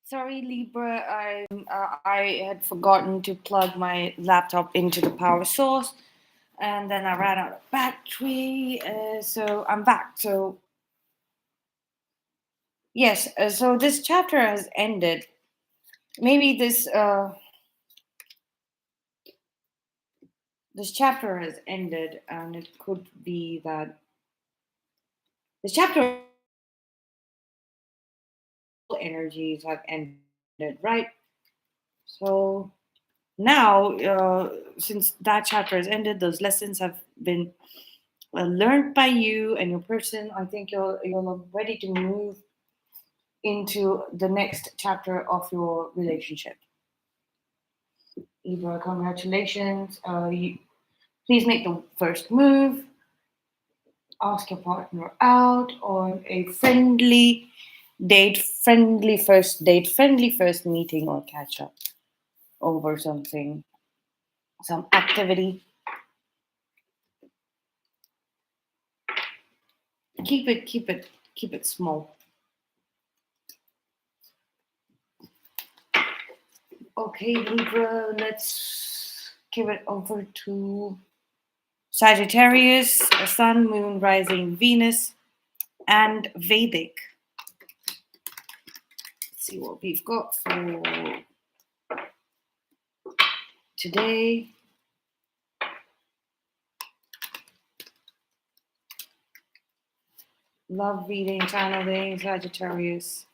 Sorry, Libra. I had forgotten to plug my laptop into the power source, and then I ran out of battery. So I'm back. So yes. So this chapter has ended. Maybe this chapter has ended, and it could be that this chapter energies have ended, right? So now, since that chapter has ended, those lessons have been learned by you and your person. I think you're ready to move into the next chapter of your relationship. Libra, congratulations. Please make the first move. Ask your partner out on a friendly first meeting or catch up over something, some activity. Keep it small. Okay, Libra, let's give it over to Sagittarius, Sun, Moon, Rising, Venus, and Vedic. Let's see what we've got for today. Love reading, channeling, Sagittarius,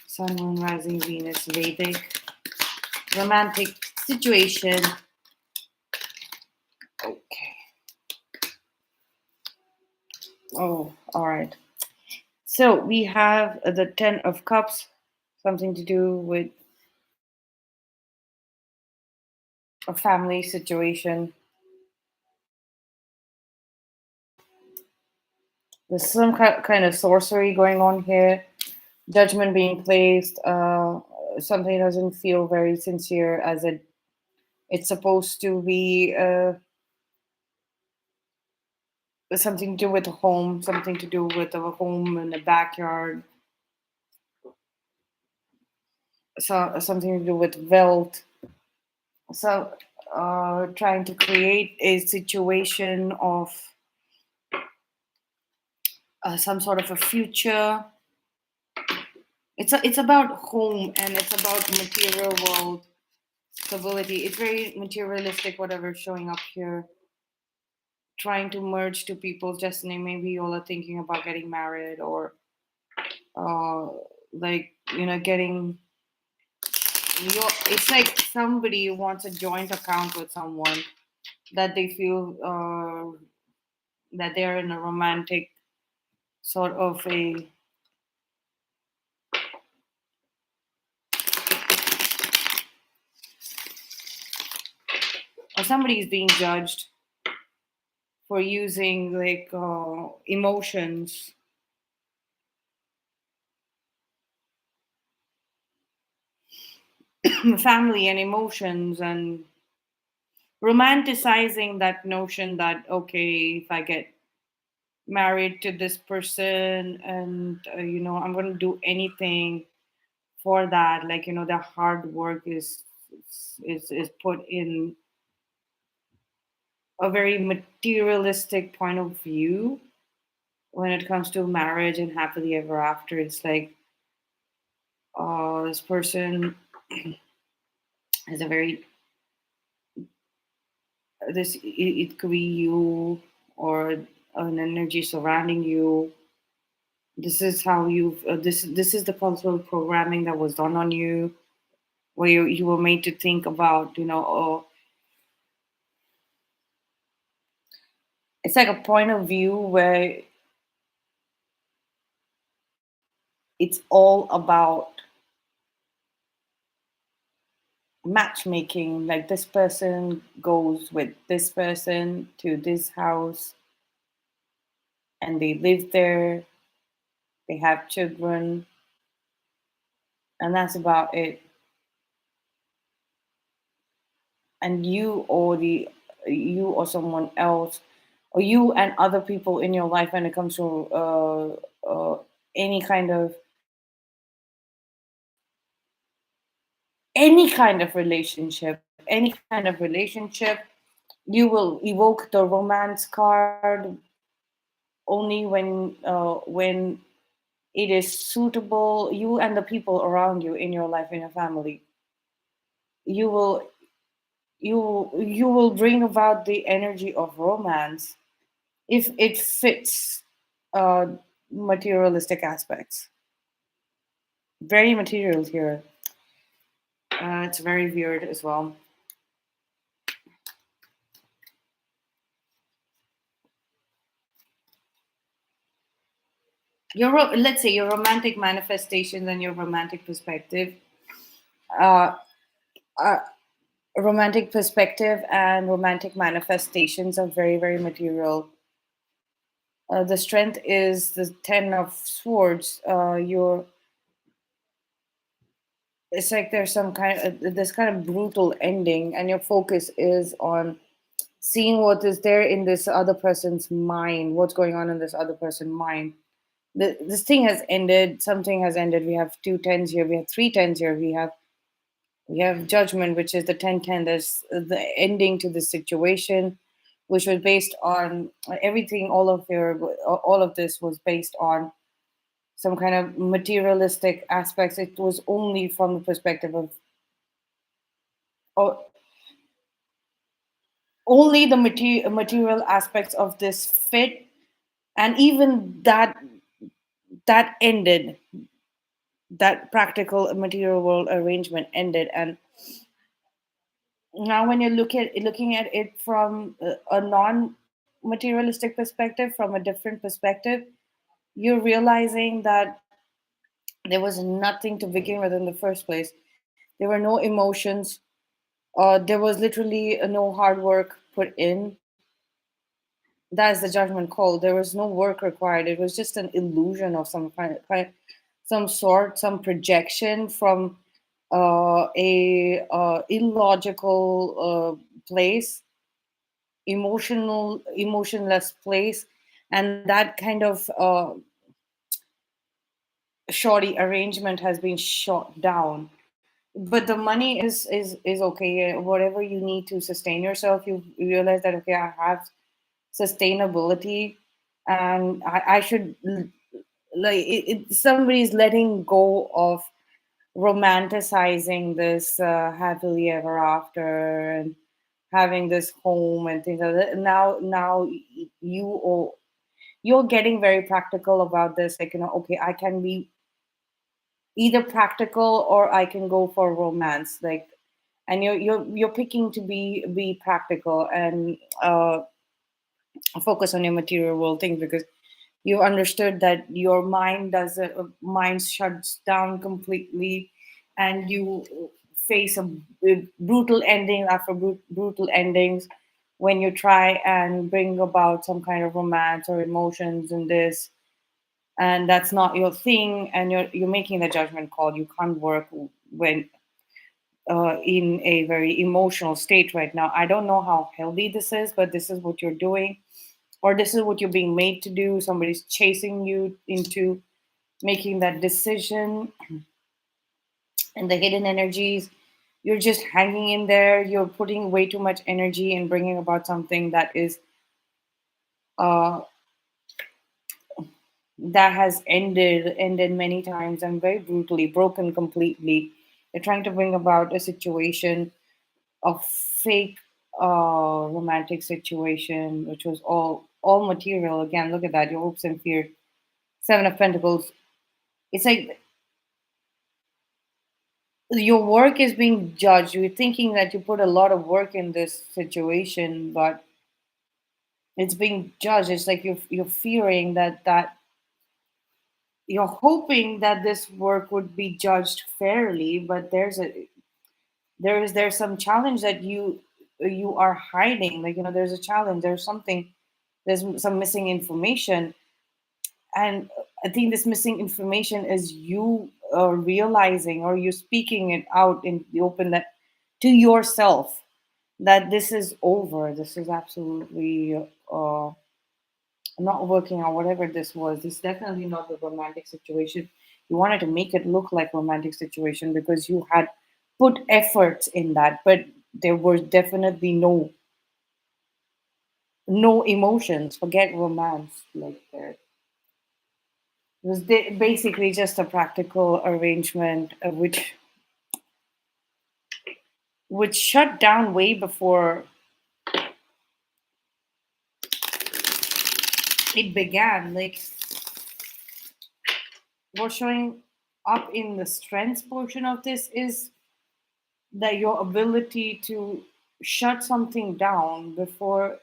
Sun, Moon, Rising, Venus, Vedic. Romantic situation. Okay. Oh, all right. So we have the Ten of Cups, something to do with a family situation. There's some kind of sorcery going on here, judgment being placed. Something doesn't feel very sincere as it's supposed to be. Something to do with a home, something to do with a home in the backyard, so something to do with wealth. So, trying to create a situation of some sort of a future. It's about home and it's about material world stability. It's very materialistic, whatever's showing up here. Trying to merge two people's destiny. Maybe you all are thinking about getting married or uh, like getting it's like somebody wants a joint account with someone that they feel that they're in a romantic sort of a or somebody is being judged for using like emotions, family and emotions, and romanticizing that notion that okay, if I get married to this person and I'm going to do anything for that, like the hard work is put in a very materialistic point of view when it comes to marriage and happily ever after. It's like this person is a very it could be you or an energy surrounding you. This is how you've this is the cultural programming that was done on you, where you were made to think about oh, it's like a point of view where it's all about matchmaking. Like this person goes with this person to this house and they live there, they have children, and that's about it. And you or someone else, or you and other people in your life when it comes to any kind of any kind of relationship, you will evoke the romance card only when it is suitable. You and the people around you in your life, in your family, you will you will bring about the energy of romance if it fits uh, materialistic aspects. Very material here. It's very weird as well. Let's say your romantic manifestations and your romantic perspective. Uh, uh, Romantic perspective and romantic manifestations are very, very material. The strength is the Ten of Swords. It's like there's some kind of this kind of brutal ending, and your focus is on seeing what is there in this other person's mind, what's going on in this other person's mind. This thing has ended. Something has ended. We have two tens here. We have three tens here. We have judgment, which is the 10-10. There's the ending to the situation, which was based on everything. All of this was based on some kind of materialistic aspects. It was only from the perspective of oh, only the material aspects of this fit, and even that ended. That practical material world arrangement ended, and now when you're looking at it from a non materialistic perspective, from a different perspective, you're realizing that there was nothing to begin with in the first place. There were no emotions. There was literally no hard work put in. That's the judgment call. There was no work required. It was just an illusion of some sort, some projection from a illogical place, emotionless place, and that kind of shoddy arrangement has been shot down. But the money is okay. Whatever you need to sustain yourself, you realize that okay, I have sustainability, and I should somebody's letting go of romanticizing this happily ever after and having this home and things like that. Now you're getting very practical about this. Like, okay, I can be either practical or I can go for romance. Like, and you're picking to be practical and focus on your material world things, because you understood that your mind shuts down completely, and you face a brutal ending after brutal endings when you try and bring about some kind of romance or emotions in this, and that's not your thing, and you're making the judgment call. You can't work when in a very emotional state right now. I don't know how healthy this is, but this is what you're doing, or this is what you're being made to do. Somebody's chasing you into making that decision, and the hidden energies, you're just hanging in there. You're putting way too much energy in bringing about something uh, that has ended many times and very brutally broken completely. You're trying to bring about a situation, a fake romantic situation, which was all material. Again, look at that, your hopes and fear. Seven of Pentacles. It's like your work is being judged. You're thinking that you put a lot of work in this situation, but it's being judged. It's like you're fearing that you're hoping that this work would be judged fairly, but there's some challenge that you are hiding. Like, there's a challenge. There's something. There's some missing information, and I think this missing information is you realizing, or you speaking it out in the open, that to yourself, that this is over. This is absolutely not working out. Whatever this was, this is definitely not the romantic situation. You wanted to make it look like romantic situation because you had put efforts in that, but there was definitely no emotions. Forget romance. Like there, it was basically just a practical arrangement, which shut down way before it began. Like, what's showing up in the strengths portion of this is that your ability to shut something down before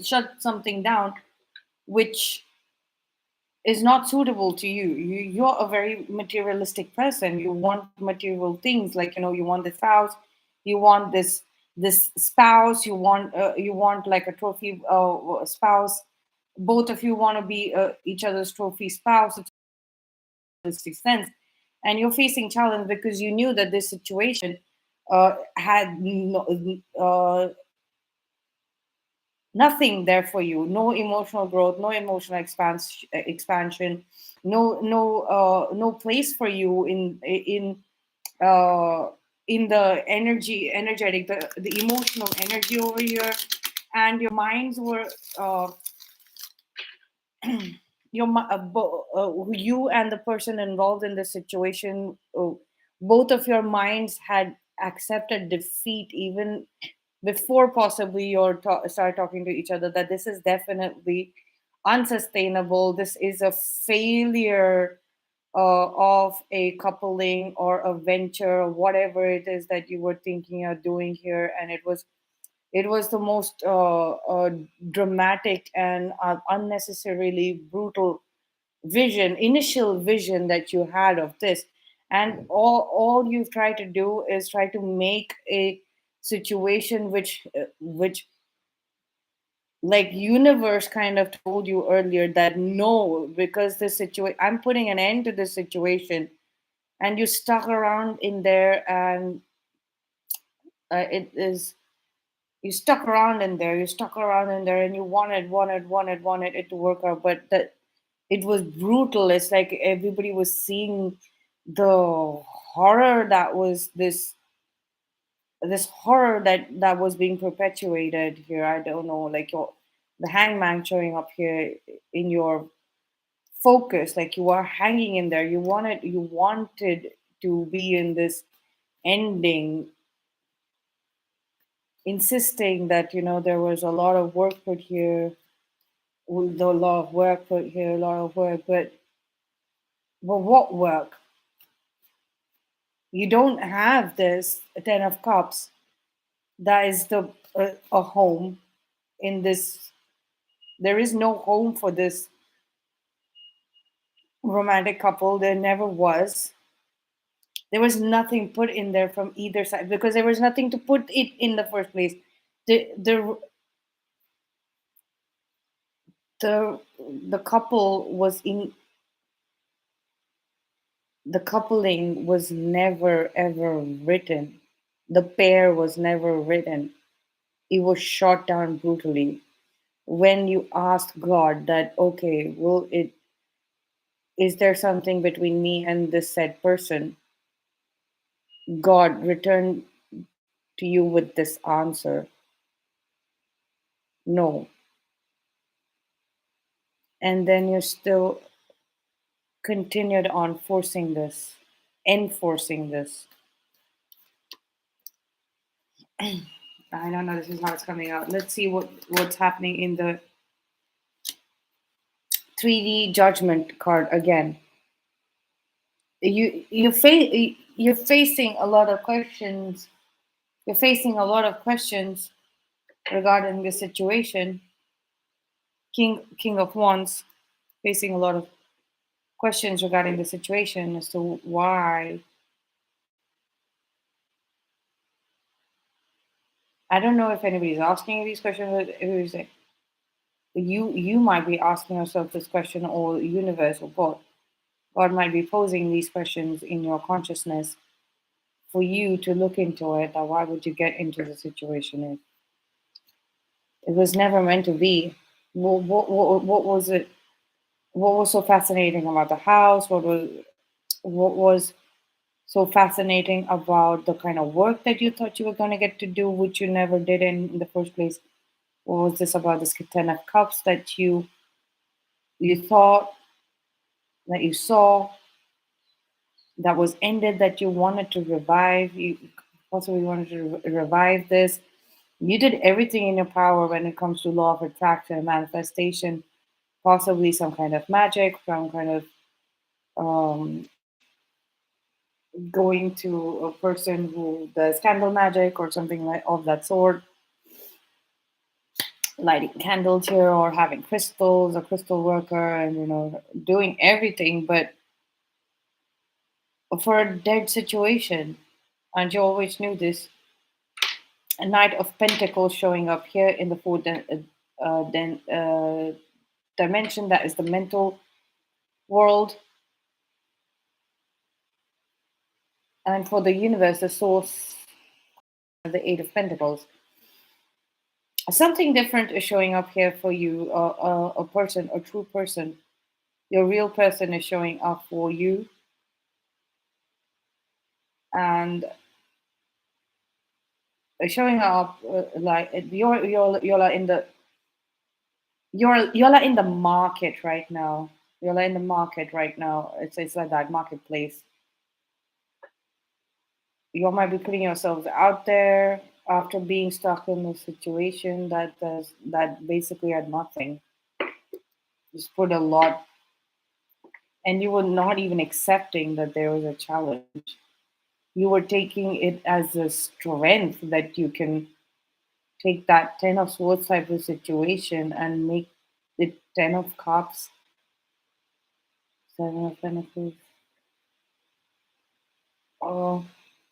shut something down which is not suitable to you. You're a very materialistic person. You want material things, like, you want this house, you want this spouse, you want like a trophy spouse. Both of you want to be each other's trophy spouse. It's a realistic sense, and you're facing challenge because you knew that this situation had nothing there for you. No emotional growth, no emotional expansion, no place for you uh in the energetic, the emotional energy over here. And your minds were you and the person involved in the situation, both of your minds had accepted defeat even before possibly start talking to each other, that this is definitely unsustainable. This is a failure of a coupling or a venture, or whatever it is that you were thinking of doing here. And it was the most dramatic and unnecessarily brutal initial vision that you had of this. And all you've tried to do is try to make a situation which like universe kind of told you earlier that no, because this situation, I'm putting an end to this situation. And you stuck around in there, and it is you stuck around in there, and you wanted it to work out, but that it was brutal. It's like everybody was seeing the horror that was this horror that was being perpetuated here. I don't know, like the hangman showing up here in your focus, like you are hanging in there. You wanted to be in this ending, insisting that there was a lot of work put here, a lot of work put here, a lot of work, but what work? You don't have this Ten of Cups. That is a home in this. There is no home for this romantic couple. There never was. There was nothing put in there from either side because there was nothing to put it in the first place. The the the couple was in the coupling was never ever written. The pair was never written. It was shot down brutally. When you asked God that, okay, will it is there something between me and this said person? God returned to you with this answer: no. And then you still continued on enforcing this. I don't know. This is how it's coming out. Let's see what's happening in the 3D judgment card again. You're facing a lot of questions. You're facing a lot of questions regarding the situation. King of Wands facing a lot of questions regarding the situation as to why. I don't know if anybody's asking you these questions. But who's it? You might be asking yourself this question, or universe, or God. God might be posing these questions in your consciousness for you to look into it. That why would you get into the situation if it was never meant to be? What was it? What was so fascinating about the house? What was so fascinating about the kind of work that you thought you were going to get to do, which you never did in the first place? Or was this about this Ten of Cups that you thought that you saw that was ended that you wanted to revive? You possibly wanted to revive this. You did everything in your power when it comes to law of attraction and manifestation, possibly some kind of magic, some kind of um, going to a person who does candle magic or something like of that sort, lighting candles here or having crystals, a crystal worker, and doing everything, but for a dead situation. And you always knew this. A Knight of Pentacles showing up here in the fourth dimension, that is the mental world, and for the universe, the source, the Eight of Pentacles. Something different is showing up here for you. A person, a true person, your real person is showing up for you, and showing up like you're in the you're in the market right now. You're in the market right now. It's like that marketplace. You might be putting yourselves out there after being stuck in a situation that basically had nothing. Just put a lot, and you were not even accepting that there was a challenge. You were taking it as a strength that you can take that Ten of Swords type of situation and make it Ten of Cups, Seven of Pentacles. Oh,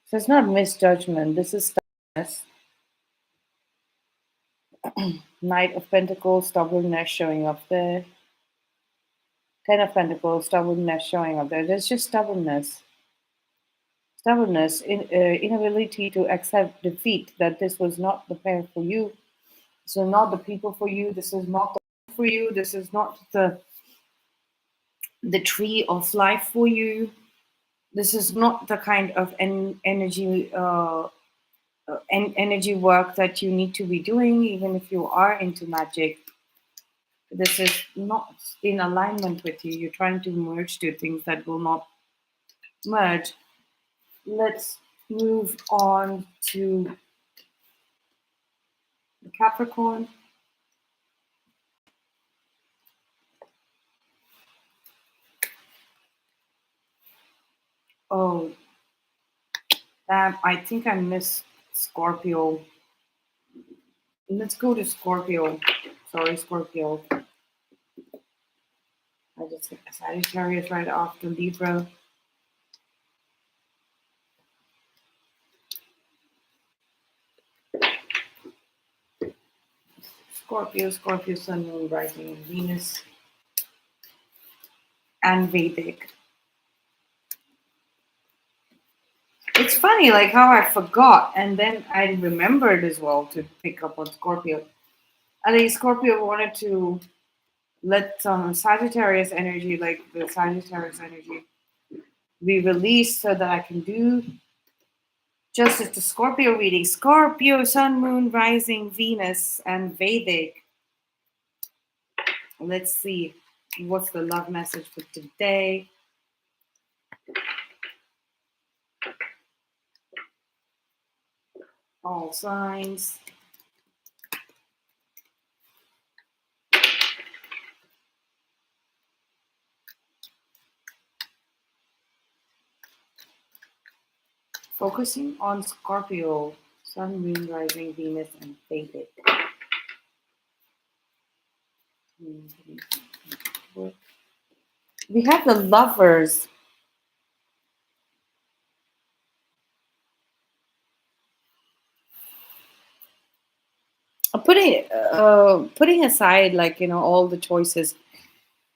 so it's not misjudgment. This is stubbornness. Knight of Pentacles, stubbornness showing up there. Ten of Pentacles, stubbornness showing up there. There's just stubbornness. Stubbornness, inability to accept defeat, that this was not the pair for you. This is not the people for you. This is not the for you. This is not the tree of life for you. This is not the kind of energy work that you need to be doing, even if you are into magic. This is not in alignment with you. You're trying to merge two things that will not merge. Let's move on to the Capricorn. Oh, damn, I think I missed Scorpio. Let's go to Scorpio. Sorry, Scorpio. I just hit Sagittarius right after Libra. Scorpio, Sun, Moon, Rising, and Venus, and Vedic. It's funny, like how I forgot, and then I remembered as well to pick up on Scorpio. I think Scorpio wanted to let some Sagittarius energy, like the Sagittarius energy, be released so that I can do justice to Scorpio reading. Scorpio, Sun, Moon, Rising, Venus, and Vedic. Let's see what's the love message for today. All signs. Focusing on Scorpio, Sun, Moon, Rising, Venus, and Vedic. We have the Lovers. Putting aside, like, all the choices,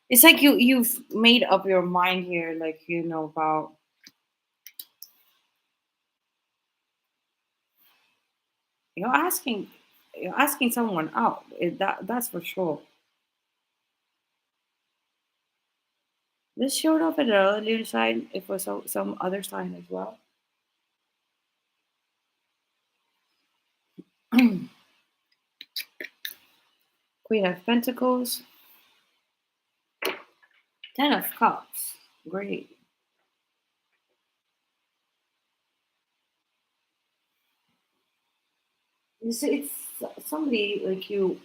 it's like you've made up your mind here, like, about you're asking someone out. That's for sure. This showed up at an earlier sign, if for some other sign as well. Queen of Pentacles, Ten of Cups. Great. It's somebody like you.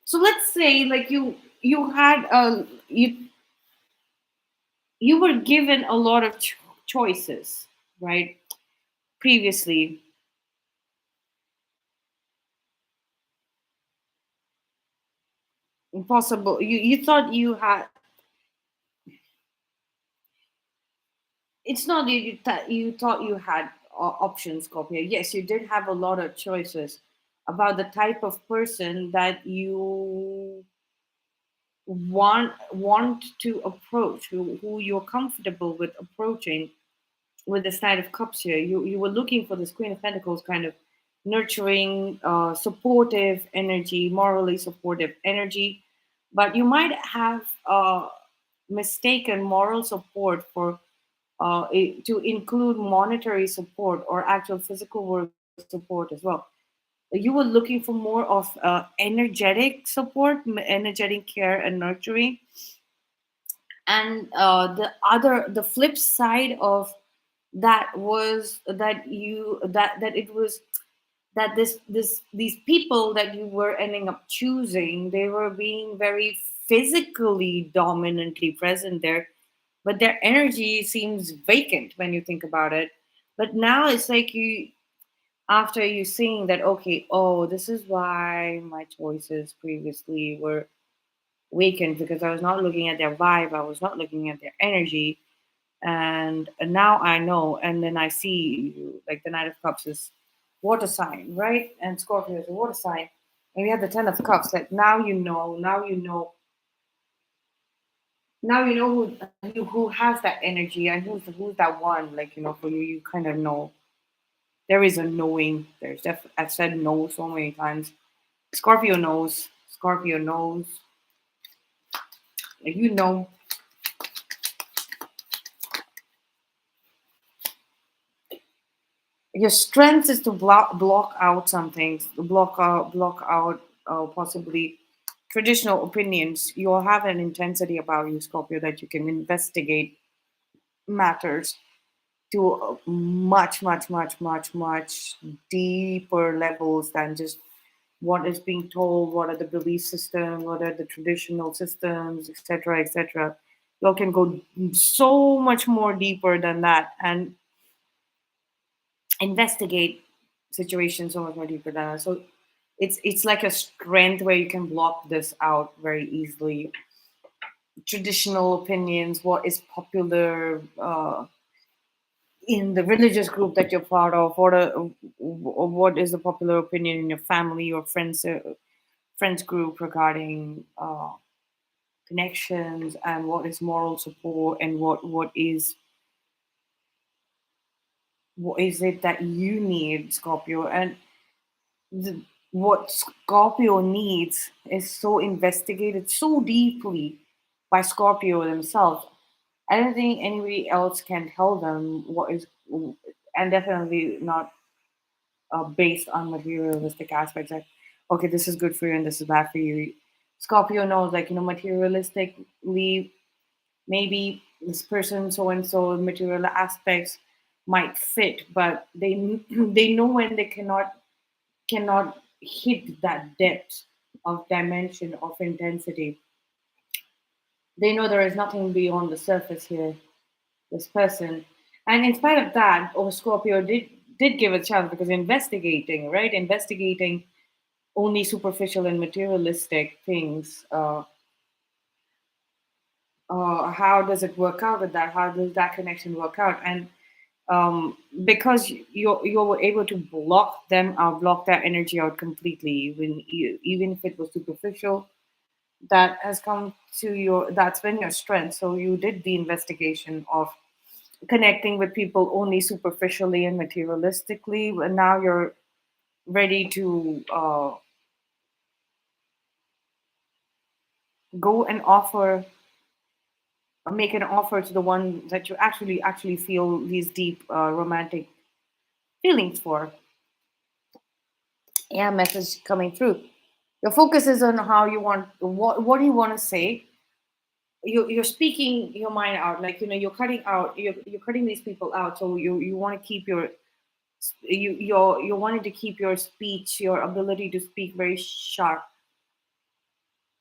So let's say like you had a you were given a lot of choices, right? Previously, impossible. You thought you had. It's not that you thought you had options, Scorpio. Yes, you did have a lot of choices about the type of person that you want to approach, who you're comfortable with approaching with this Knight of Cups here. You were looking for this Queen of Pentacles kind of nurturing, supportive energy, morally supportive energy, but you might have mistaken moral support for to include monetary support or actual physical work support as well. You were looking for more of energetic support, energetic care and nurturing, and the flip side of that was that it was that these people that you were ending up choosing, they were being very physically dominantly present there, but their energy seems vacant when you think about it. But now it's like you, after you seeing that, okay, oh, this is why my choices previously were vacant, because I was not looking at their vibe, I was not looking at their energy, and now I know. And then I see you, like the Knight of Cups is water sign, right? And Scorpio is a water sign, and we have the Ten of Cups. Like now you know who has that energy, and who's that one. Like, for you, you kind of know. There is a knowing. I've said no so many times. Scorpio knows. Scorpio knows. Like, your strength is to block out some things, block out possibly traditional opinions. You'll have an intensity about you, Scorpio, that you can investigate matters to much, much, much, much, much deeper levels than just what is being told, what are the belief systems, what are the traditional systems, etc., etc. You can go so much more deeper than that and investigate situations so much more deeper than that. So it's like a strength where you can block this out very easily. Traditional opinions, what is popular in the religious group that you're part of, what is the popular opinion in your family or friends group regarding connections, and what is moral support, and what is it that you need, Scorpio. And what Scorpio needs is so investigated so deeply by Scorpio themselves. I don't think anybody else can tell them what is, and definitely not based on materialistic aspects. Like, okay, this is good for you and this is bad for you. Scorpio knows, like, materialistically, maybe this person so and so material aspects might fit, but they they know when they cannot hit that depth of dimension of intensity. They know there is nothing beyond the surface here, this person. And in spite of that, Scorpio did give a chance, because investigating, right? Investigating only superficial and materialistic things. How does it work out with that? How does that connection work out? And because you were able to block them out, block that energy out completely, even if it was superficial, that has come to that's been your strength. So you did the investigation of connecting with people only superficially and materialistically, and now you're ready to go and offer, make an offer to the one that you actually feel these deep romantic feelings for. Yeah, message coming through. Your focus is on how you want, what do you want to say. You're speaking your mind out, like, you're cutting these people out, so you want to keep your, you're wanting to keep your speech, your ability to speak very sharp,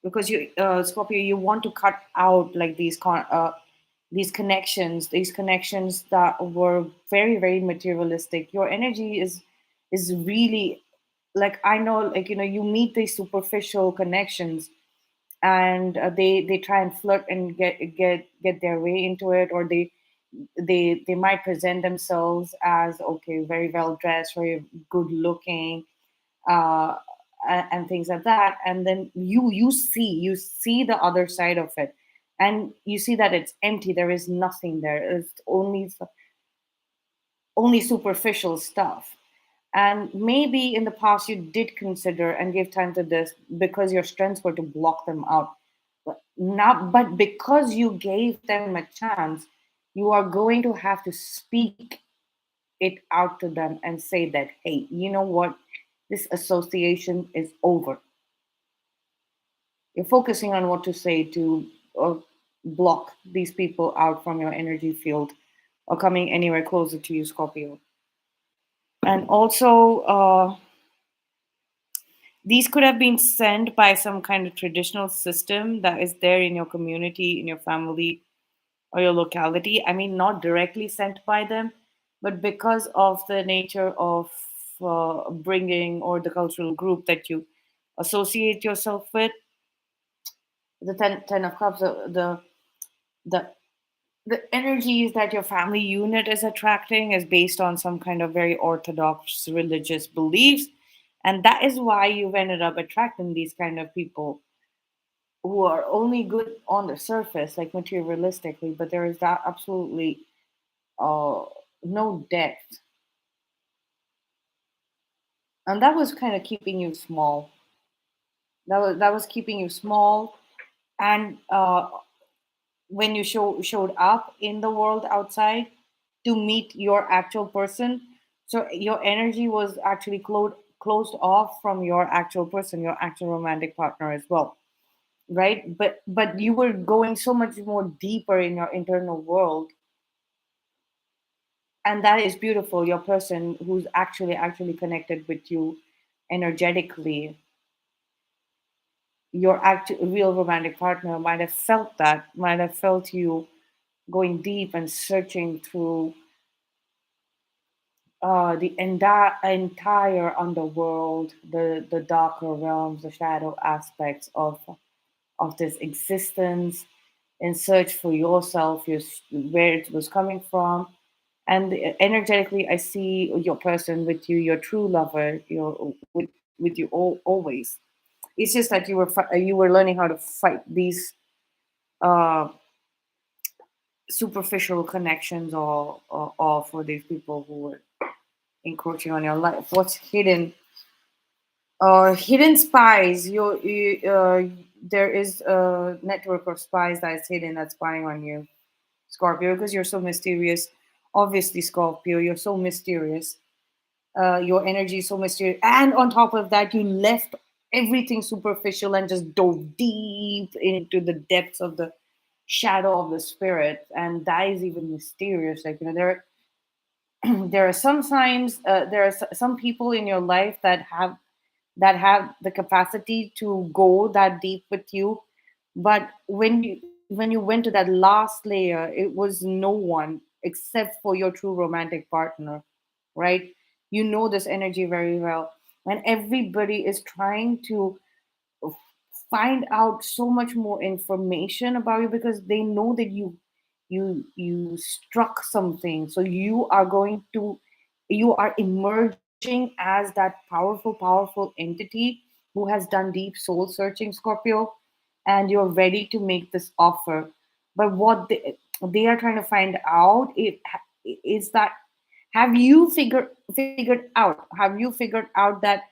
because you, Scorpio, you want to cut out like these connections that were very, very materialistic. Your energy is really, like, I know, like, you meet these superficial connections, and they try and flirt and get their way into it, or they might present themselves as, okay, very well dressed, very good looking, uh, and things like that. And then you see the other side of it, and you see that it's empty. There is nothing there. It's only superficial stuff. And maybe in the past you did consider and give time to this because your strengths were to block them out. But because you gave them a chance, you are going to have to speak it out to them and say that, hey, you know what? This association is over. You're focusing on what to say to uh, block these people out from your energy field or coming anywhere closer to you, Scorpio. And also, these could have been sent by some kind of traditional system that is there in your community, in your family, or your locality. I mean, not directly sent by them, but because of the nature of bringing, or the cultural group that you associate yourself with. The ten of cups, the the energies that your family unit is attracting is based on some kind of very orthodox religious beliefs, and that is why you've ended up attracting these kind of people who are only good on the surface, like materialistically, but there is that absolutely uh, no depth, and that was kind of keeping you small. That was keeping you small, and when you showed up in the world outside to meet your actual person, so your energy was actually closed off from your actual person, your actual romantic partner as well, right? But you were going so much more deeper in your internal world, and that is beautiful. Your person who's actually connected with you energetically, your real romantic partner might have felt that, might have felt you going deep and searching through the entire underworld, the darker realms, the shadow aspects of this existence, in search for yourself, where it was coming from. And energetically, I see your person with you, your true lover, with you always. It's just that you were learning how to fight these uh, superficial connections, or for these people who were encroaching on your life. What's hidden? Hidden spies. There is a network of spies that is hidden, that's spying on you, Scorpio, because you're so mysterious. Obviously, Scorpio, you're so mysterious. Your energy is so mysterious, and on top of that, you left everything superficial and just dove deep into the depths of the shadow of the spirit, and that is even mysterious. Like, there are some signs. There are some people in your life that have the capacity to go that deep with you, but when you went to that last layer, it was no one except for your true romantic partner, right? You know this energy very well, and everybody is trying to find out so much more information about you, because they know that you struck something, so you are emerging as that powerful entity who has done deep soul searching, Scorpio, and you're ready to make this offer. But what they are trying to find out is that, have you figured out that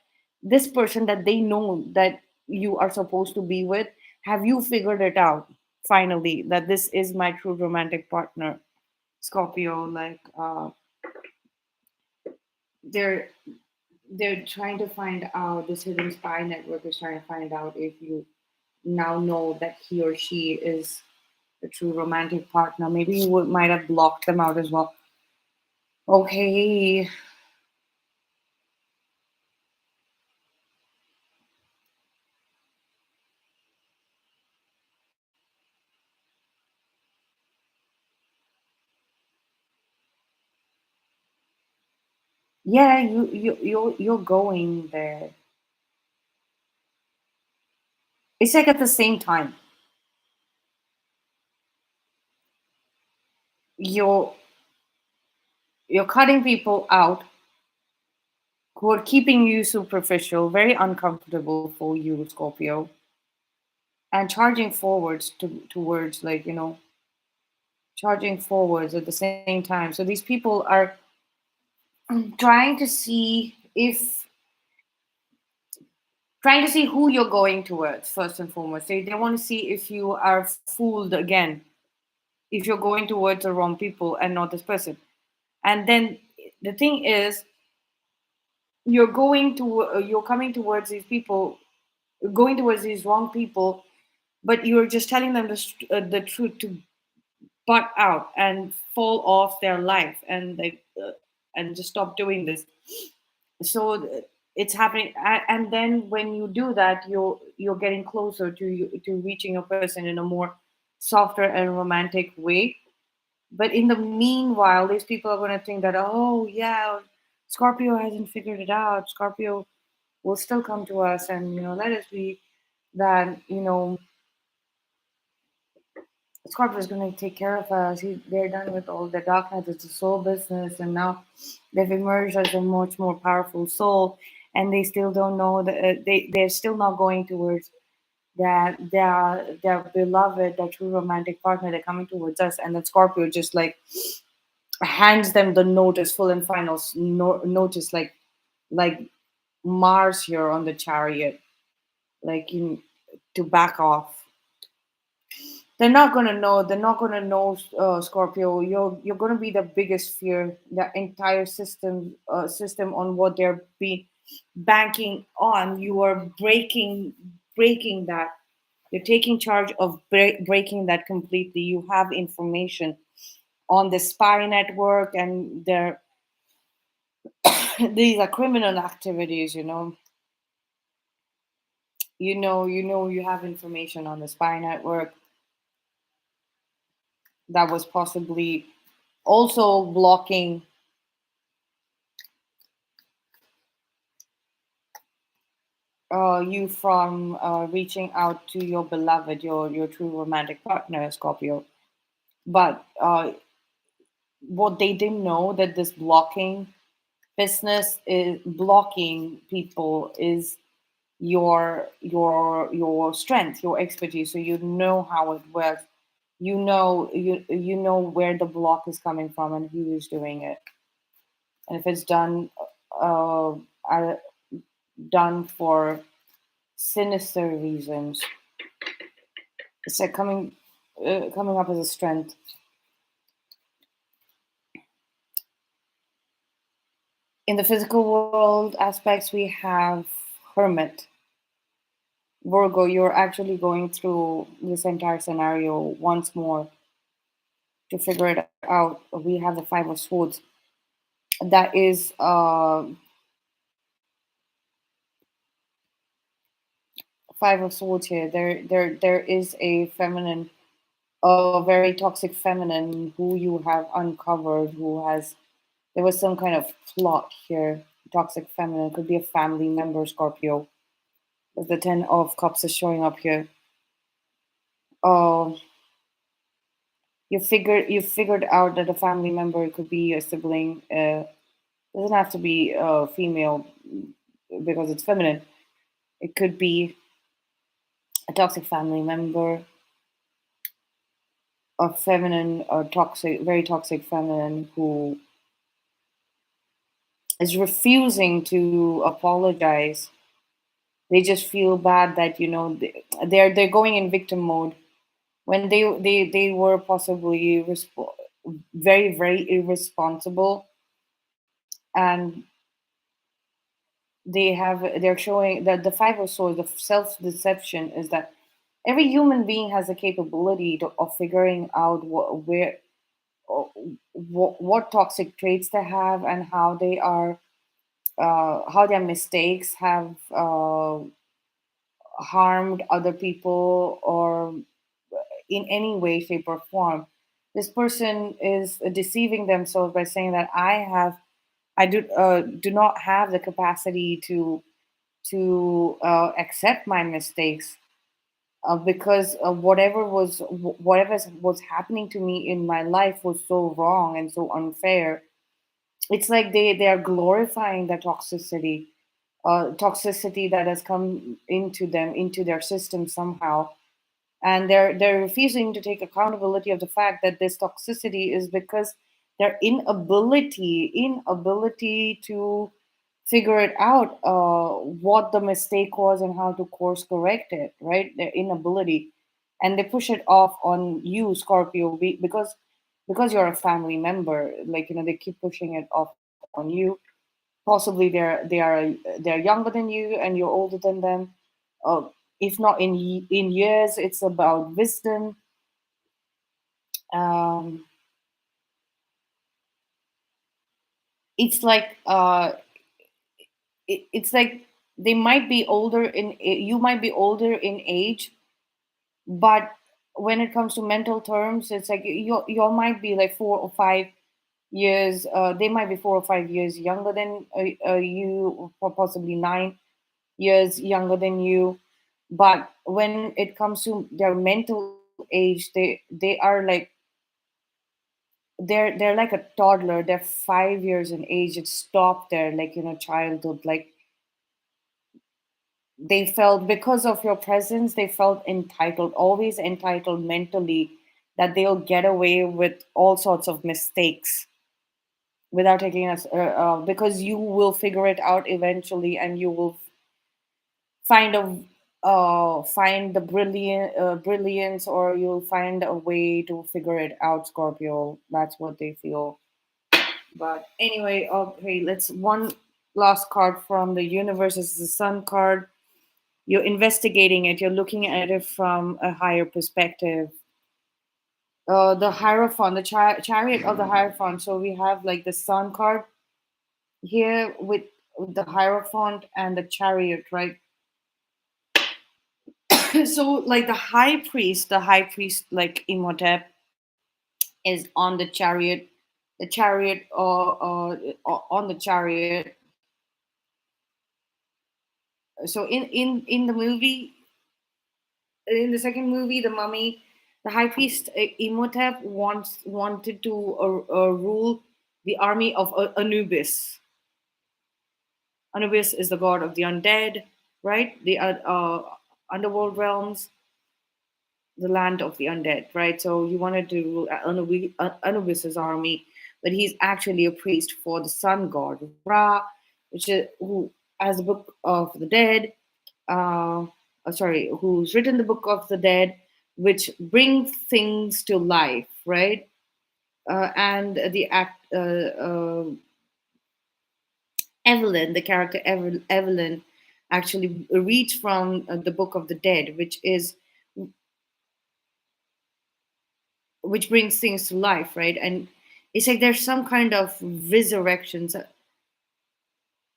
this person that they know that you are supposed to be with, Have you figured it out finally that this is my true romantic partner, Scorpio? Like, they're they're trying to find out, this hidden spy network is trying to find out if you now know that he or she is the true romantic partner. Maybe you might have blocked them out as well. Okay. Yeah, you're going there. It's like at the same time. You're you're cutting people out who are keeping you superficial, very uncomfortable for you, Scorpio, and charging forwards towards, like, charging forwards at the same time. So these people are trying to see if trying to see who you're going towards first and foremost. They want to see if you are fooled again, if you're going towards the wrong people and not this person. And then the thing is, you're coming towards these people, going towards these wrong people, but you're just telling them the truth to butt out and fall off their life, and like and just stop doing this. So it's happening, and then when you do that, you're getting closer to reaching a person in a more softer and romantic way. But in the meanwhile, these people are going to think that, oh yeah, Scorpio hasn't figured it out. Scorpio will still come to us and let us be that. Scorpio is going to take care of us. They're done with all the dark night. It's a soul business, and now they've emerged as a much more powerful soul. And they still don't know that they're still not going towards that their beloved, their true romantic partner. They're coming towards us, and then Scorpio just like hands them the notice, full and final notice, like Mars here on the chariot, like to back off. They're not gonna know. They're not gonna know, Scorpio. You're gonna be the biggest fear. The entire system on what they're be banking on. You are breaking that. You're taking charge of breaking that completely. You have information on the spy network, and these are criminal activities. You have information on the spy network that was possibly also blocking you from reaching out to your beloved, your true romantic partner, Scorpio. But what they didn't know, that this blocking business is blocking people is your strength, your expertise. So you know how it works. You know where the block is coming from and who is doing it. And if it's uh, uh done for sinister reasons, it's like coming up as a strength. In the physical world aspects, we have Hermit. Virgo, you're actually going through this entire scenario once more to figure it out. We have the Five of Swords. That is Five of Swords here. There is a feminine, a very toxic feminine who you have uncovered, who has there was some kind of plot here. Toxic feminine could be a family member, Scorpio. The Ten of Cups is showing up here. Oh, you figured out that a family member could be a sibling. Doesn't have to be female because it's feminine. It could be a toxic family member, a feminine or toxic, very toxic feminine who is refusing to apologize They just feel bad that they're going in victim mode when they were possibly very irresponsible. And they're showing that the five of swords, the self deception, is that every human being has the capability of figuring out what toxic traits they have, and how their mistakes have harmed other people, or in any way, shape, or form. This person is deceiving themselves by saying that I do not have the capacity to accept my mistakes, because whatever was happening to me in my life was so wrong and so unfair. It's like they are glorifying the toxicity that has come into them, into their system somehow. And they're refusing to take accountability of the fact that this toxicity is because their inability to figure it out, what the mistake was and how to course correct it, right? Their inability. And they push it off on you, Scorpio, because you're a family member. Like, they keep pushing it off on you. Possibly they're younger than you and you're older than them. uh, if not in years, it's about wisdom. um, it's like it's like they might be older you might be older in age, but when it comes to mental terms, it's like you might be like 4 or 5 years. They might be 4 or 5 years younger than you, or possibly 9 years younger than you. But when it comes to their mental age, they are like they're like a toddler. They're 5 years in age. It stopped there, like, childhood. Like, they felt, because of your presence, they felt entitled, always entitled mentally, that they'll get away with all sorts of mistakes without taking us, because you will figure it out eventually, and you will find a find the brilliance, or you'll find a way to figure it out, Scorpio. That's what they feel. But anyway, okay, let's one last card from the universe is the Sun card. You're investigating it, you're looking at it from a higher perspective. The Hierophant, the chariot of the Hierophant. So we have like the Sun card here with the Hierophant and the chariot, right? So, like, the high priest, like Imhotep, is on the chariot, on the chariot. So in the movie, in the second movie, The Mummy, the high priest, Imhotep, wanted to rule the army of Anubis. Anubis is the god of the undead, right? The underworld realms, the land of the undead, right? So he wanted to rule Anubis's army, but he's actually a priest for the sun god Ra, which is who has the book of the dead. Sorry, who's written the book of the dead, which brings things to life, right? And the act Evelyn, the character Evelyn, actually reads from the book of the dead, which brings things to life, right? And it's like there's some kind of resurrection,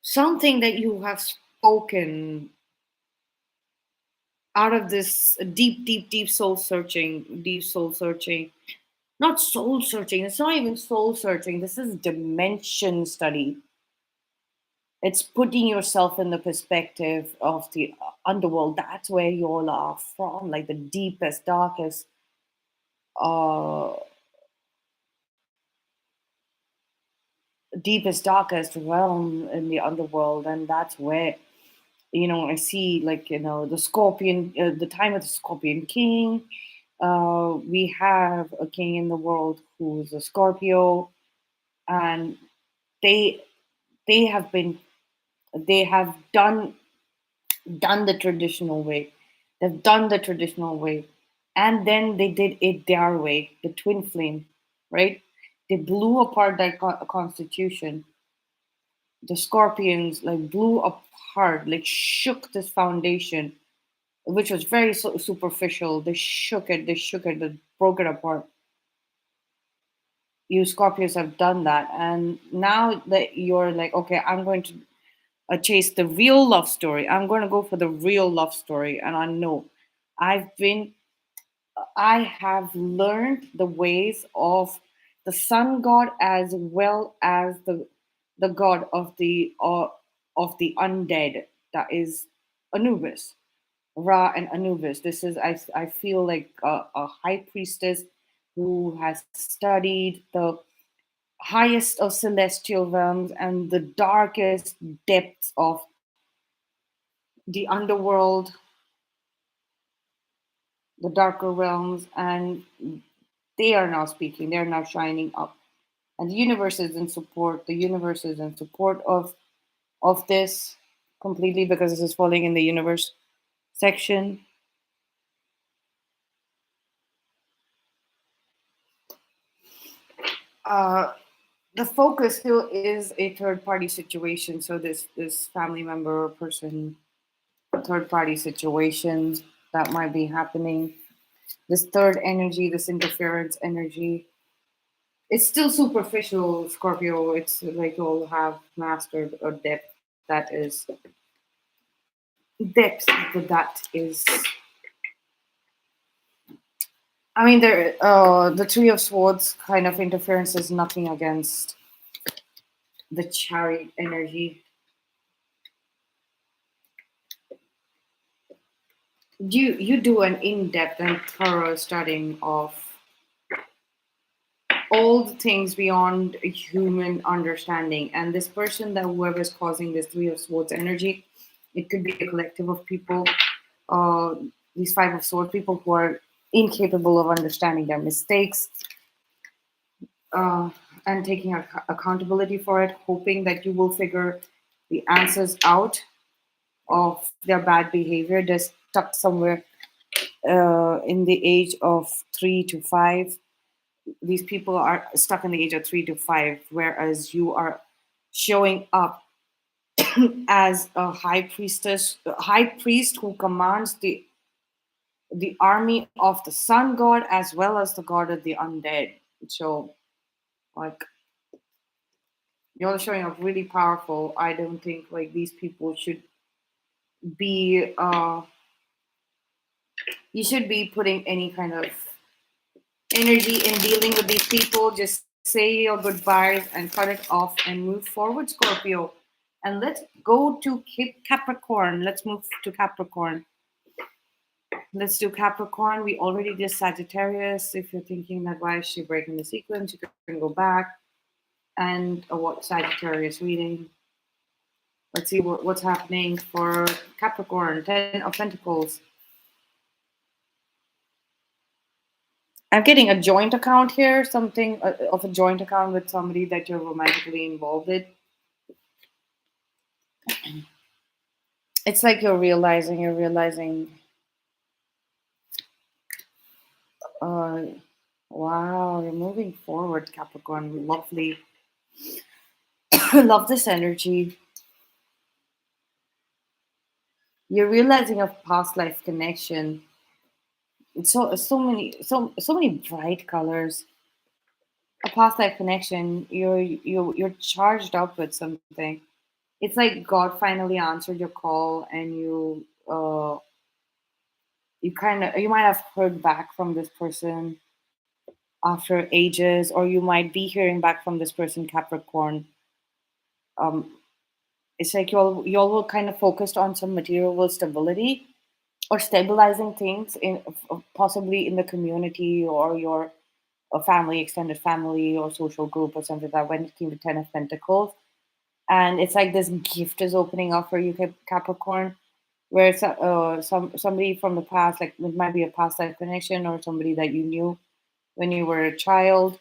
something that you have spoken out of this deep soul searching. Not soul searching. It's not even soul searching. This is dimension study. It's putting yourself in the perspective of the underworld. That's where you all are from, like the uh, deepest, darkest realm in the underworld, and that's where I see, like, the scorpion, the time of the Scorpion King. We have a king in the world who's a Scorpio, and they they have been they have done done the traditional way. They've done the traditional way. And then they did it their way, the twin flame, right? They blew apart that constitution. The scorpions like blew apart, like shook this foundation, which was very superficial. They broke it apart. You scorpions have done that. And now that you're like, okay, I'm going to chase the real love story. I'm going to go for the real love story. And I know I've been, I have learned the ways of the sun god as well as the god of the undead. That is Anubis, Ra and Anubis. This is I feel like a high priestess who has studied the highest of celestial realms and the darkest depths of the underworld, the darker realms, and they are now speaking, they're now shining up. And the universe is in support, the universe is in support of this completely because this is falling in the universe section. Uh, the focus still is a third party situation. So this family member or person, third party situations that might be happening. This third energy, this interference energy, it's still superficial, Scorpio. It's like you'll have mastered a depth that is depth, but that is. I mean, there. The Three of Swords kind of interference is nothing against the Chariot energy. You do an in-depth and thorough studying of all the things beyond human understanding. And this person, that whoever is causing this Three of Swords energy, it could be a collective of people. Uh, these Five of Swords, people who are incapable of understanding their mistakes uh, and taking accountability for it, hoping that you will figure the answers out of their bad behavior. They're stuck somewhere in the age of 3 to 5. These people are stuck in the age of 3 to 5, whereas you are showing up as a high priest who commands the army of the sun god as well as the god of the undead. So, like, you're showing up really powerful. I don't think like these people should be. You should be putting any kind of energy in dealing with these people. Just say your goodbyes and cut it off and move forward, Scorpio. And let's go to Capricorn. Let's move to Capricorn. Let's do Capricorn. We already did Sagittarius. If you're thinking that why is she breaking the sequence, you can go back and what Sagittarius reading. Let's see what's happening for Capricorn. 10 of Pentacles. I'm getting a joint account here, something of a joint account with somebody that you're romantically involved with. It's like you're realizing, uh, wow, you're moving forward, Capricorn. Lovely. Love this energy. You're realizing a past life connection. It's so many bright colors. A past life connection. You're charged up with something. It's like God finally answered your call, and you might have heard back from this person after ages, or you might be hearing back from this person, Capricorn. Um, it's like you all will kind of focused on some material stability or stabilizing things in possibly in the community or your family, extended family, or social group or something like that. When it came to 10 of Pentacles, and it's like this gift is opening up for you, Capricorn, where it's somebody from the past, like it might be a past life connection or somebody that you knew when you were a child.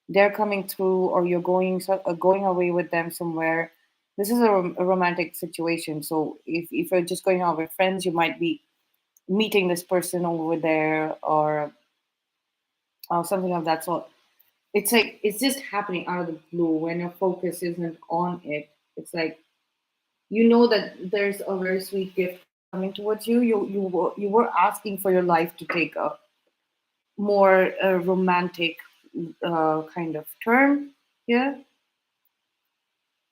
They're coming through, or you're going away with them somewhere, This is a romantic situation. So if you're just going out with friends, you might be meeting this person over there, or something of that sort. It's like it's just happening out of the blue when your focus isn't on it. It's like you know that there's a very sweet gift coming towards you. You were asking for your life to take a more romantic kind of turn here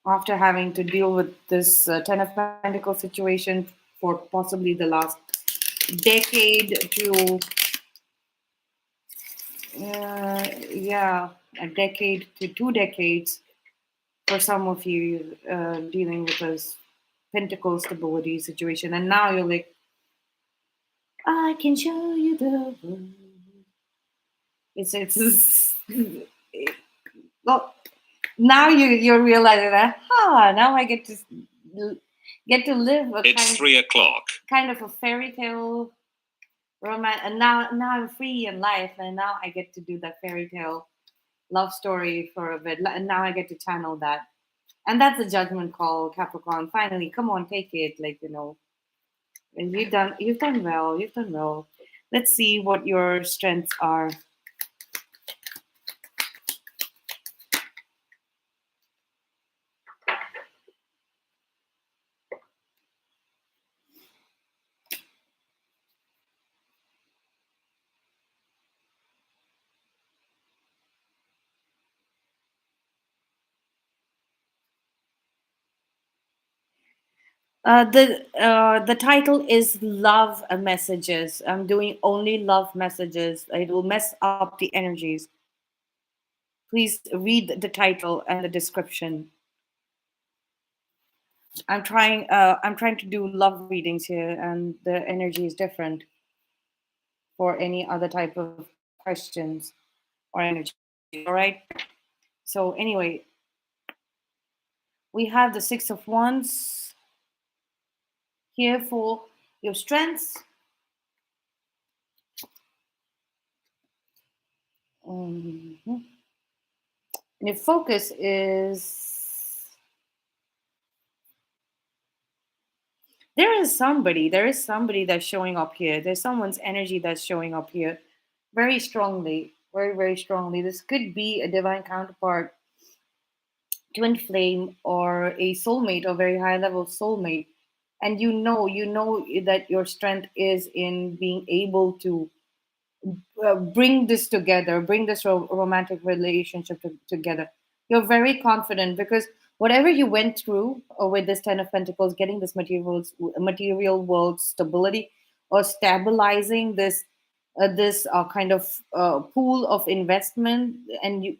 after having to deal with this Ten of Pentacles situation for possibly the last decade to yeah, a decade to 2 decades for some of you dealing with this pentacle stability situation, and now you're like, I can show you the world. It's well, now you're realizing that, now I get to live a It's 3 o'clock. Kind of a fairy tale romance, and now I'm free in life, and now I get to do that fairy tale love story for a bit, and now I get to channel that, and that's a judgment call, Capricorn. Finally, come on, take it, like, and you've done well, you've done well. Let's see what your strengths are. The title is Love Messages. I'm doing only love messages. It will mess up the energies. Please read the title and the description. I'm trying to do love readings here, and the energy is different for any other type of questions or energy. All right. So anyway, we have the Six of Wands here for your strengths. Mhm. And your focus is there is somebody that's showing up here. There's someone's energy that's showing up here very strongly, very, very strongly. This could be a divine counterpart, twin flame, or a soulmate, or very high level soulmate. And you know that your strength is in being able to bring this together, bring this romantic relationship together. You're very confident because whatever you went through with this Ten of Pentacles, getting this material world stability, or stabilizing this kind of pool of investment, and you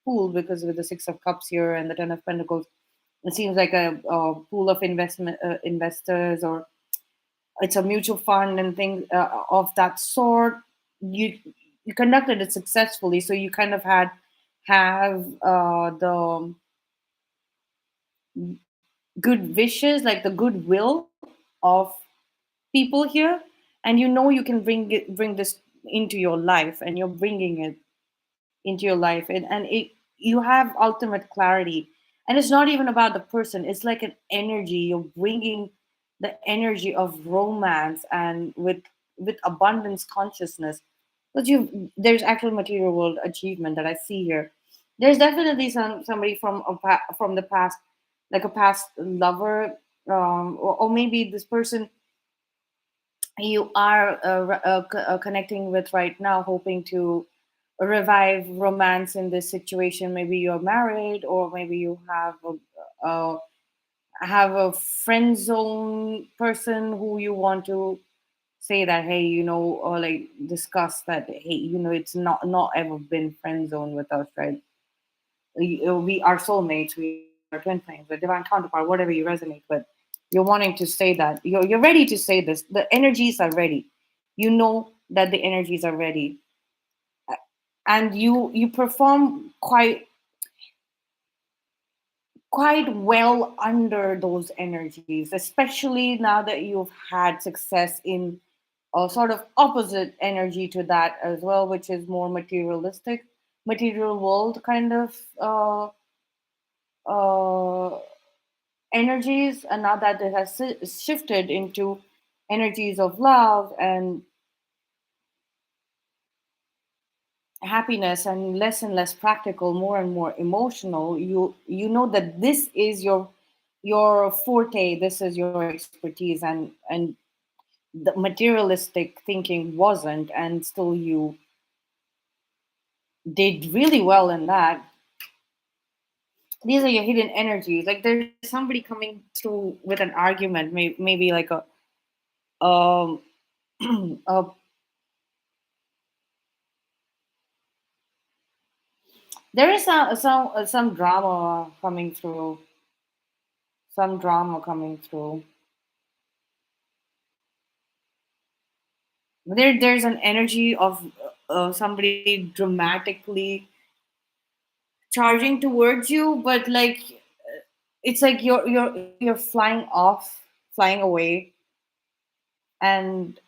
pool, because with the Six of Cups here and the Ten of Pentacles, it seems like a pool of investors, or it's a mutual fund and things of that sort. You conducted it successfully, so you kind of have the good wishes, like the goodwill of people here, and you can bring this into your life, and you're bringing it into your life, and you have ultimate clarity. And it's not even about the person, it's like an energy. You're bringing the energy of romance, and with abundance consciousness, because you there's actual material world achievement that I see here. There's definitely somebody from the past, like a past lover, or maybe this person you are connecting with right now, hoping to revive romance in this situation. Maybe you're married, or maybe you have a friend zone person who you want to say that, hey, or like discuss that, hey, it's not ever been friend zone with us, right? We are soulmates, we are twin flames, a divine counterpart, whatever you resonate with. You're wanting to say that, you're ready to say this. The energies are ready. You know that the energies are ready, and you perform quite well under those energies, especially now that you've had success in a sort of opposite energy to that as well, which is more materialistic, material world kind of uh, energies, and now that it has shifted into energies of love and happiness, and less practical, more and more emotional, you know that this is your forte, this is your expertise, and the materialistic thinking wasn't, and still you did really well in that. These are your hidden energies. Like there's somebody coming through with an argument, maybe like um a, there is some drama coming through, some drama coming through. There's an energy of somebody dramatically charging towards you, but like it's like you're flying off, flying away, and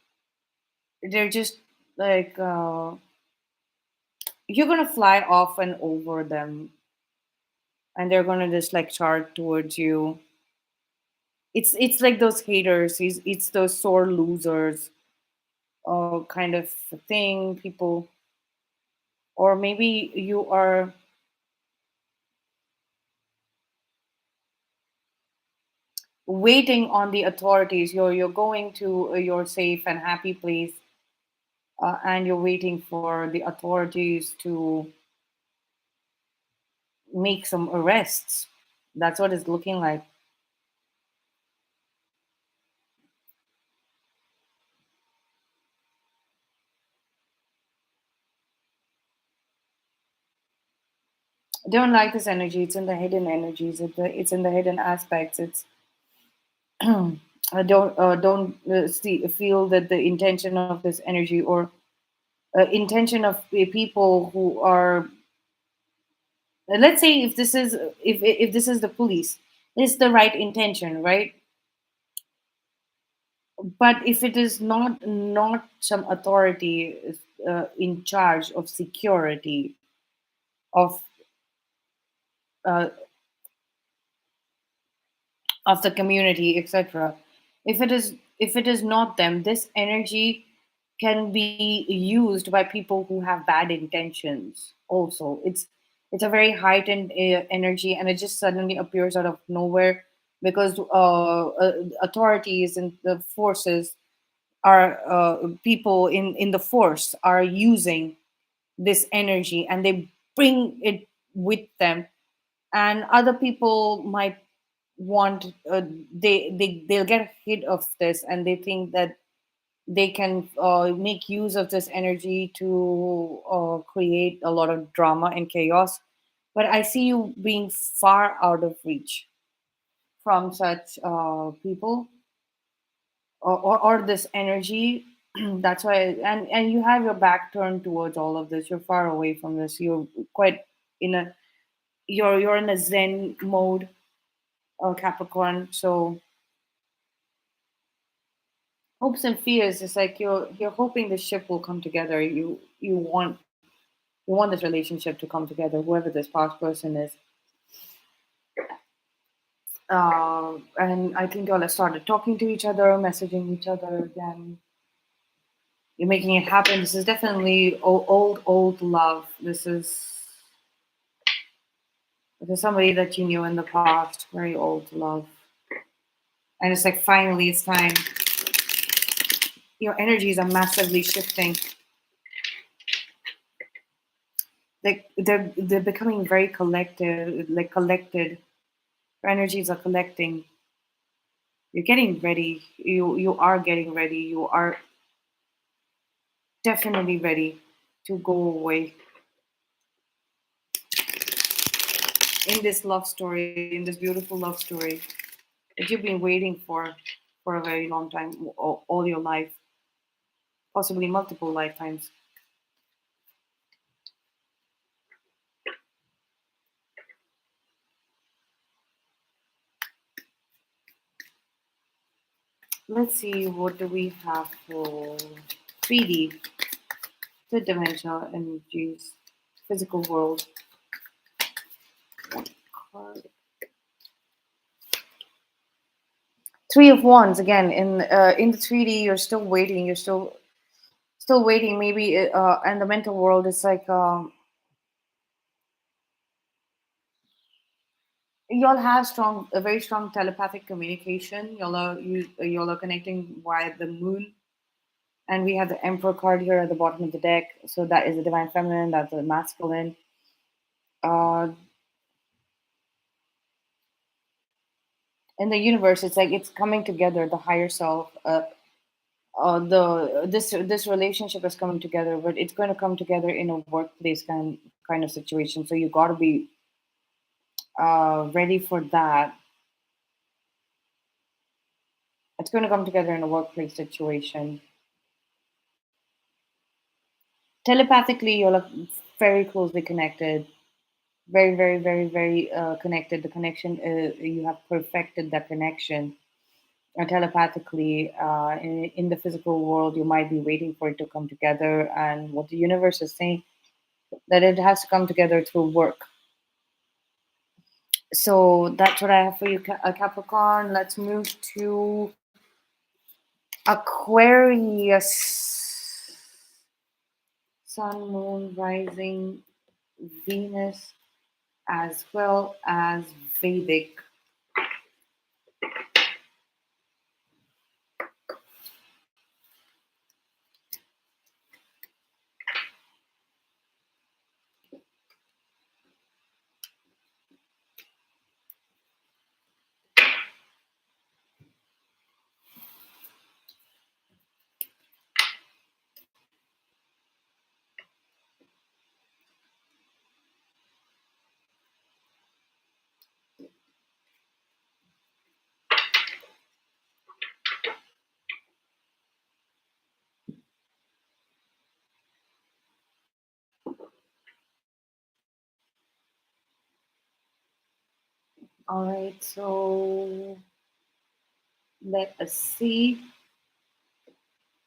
they're just like you're gonna fly off and over them, and they're gonna just like charge towards you. It's like those haters, it's those sore losers kind of thing, people. Or maybe you are waiting on the authorities. You're going to your safe and happy place, and you're waiting for the authorities to make some arrests. That's what it's looking like. I don't like this energy. It's in the hidden energies. It's in the hidden aspects. It's I don't feel that the intention of this energy, or intention of the people who are, let's say if this is, if this is the police, it's the right intention, right? But if it is not some authority in charge of security of uh, of the community, etc. If it is not them, this energy can be used by people who have bad intentions. Also, it's a very heightened energy, and it just suddenly appears out of nowhere because authorities and the forces are people in the force are using this energy, and they bring it with them, and other people might want they'll get hit of this, and they think that they can make use of this energy to create a lot of drama and chaos. But I see you being far out of reach from such people, or this energy. That's why, and you have your back turned towards all of this. You're far away from this. You're quite in a, you're in a zen mode, Capricorn. So hopes and fears is like you're hoping the ship will come together. You want this relationship to come together, whoever this past person is. And I think y'all have started talking to each other, messaging each other again. You're making it happen. This is definitely old love. This is somebody that you knew in the past, very old love. And it's like finally it's time. Your energies are massively shifting. They're becoming very collective, like collected. Your energies are collecting. You're getting ready. You are getting ready. You are definitely ready to go away in this love story, in this beautiful love story that you've been waiting for a very long time, all your life, possibly multiple lifetimes. Let's see, what do we have for 3D, third dimensional energies, physical world. One card. Three of Wands again in the 3D. You're still waiting. You're still waiting. Maybe and the mental world is like y'all have a very strong telepathic communication. Y'all are connecting via the moon, and we have the Emperor card here at the bottom of the deck. So that is the divine feminine. That's the masculine. Uh, in the universe, it's like it's coming together. The higher self. The this relationship is coming together, but it's going to come together in a workplace kind of situation. So you got to be ready for that. It's going to come together in a workplace situation. Telepathically, you're very closely connected, very, very, very, very connected. The connection you have perfected that connection. Telepathically, in the physical world, you might be waiting for it to come together, and what the universe is saying that it has to come together through work. So that's what I have for you, Capricorn. Let's move to Aquarius. Sun, Moon, Rising, Venus, as well as Vedic. All right, so let us see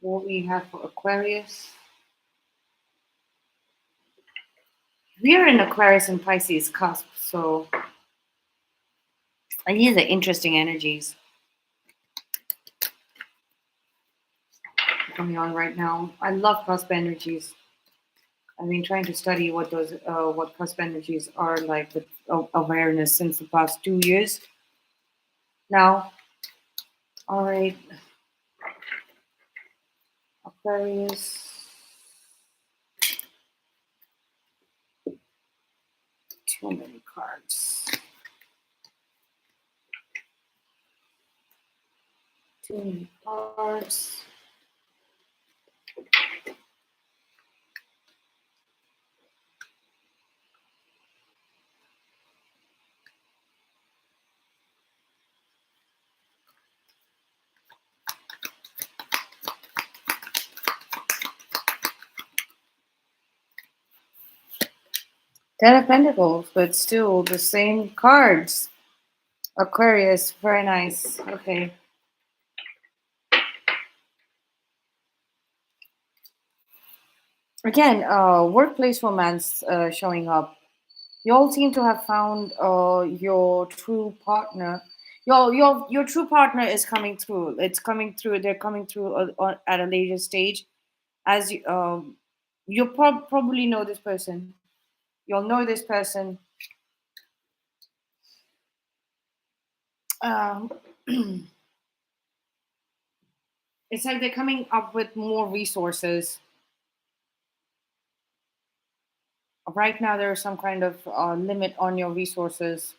what we have for Aquarius. We are in Aquarius and Pisces cusp, so these are interesting energies coming on right now. I love cusp energies. I've been trying to study what cusp energies are like with awareness since the past 2 years now. All right, Aquarius. Too many cards. Too many cards. Ten of Pentacles, but still the same cards. Aquarius, very nice. Okay. Again, workplace romance showing up. You all seem to have found your true partner. Your true partner is coming through. It's coming through. They're coming through at a later stage. As you probably know this person. You'll know this person. Um, it's like they're coming up with more resources. Right now, there is some kind of limit on your resources,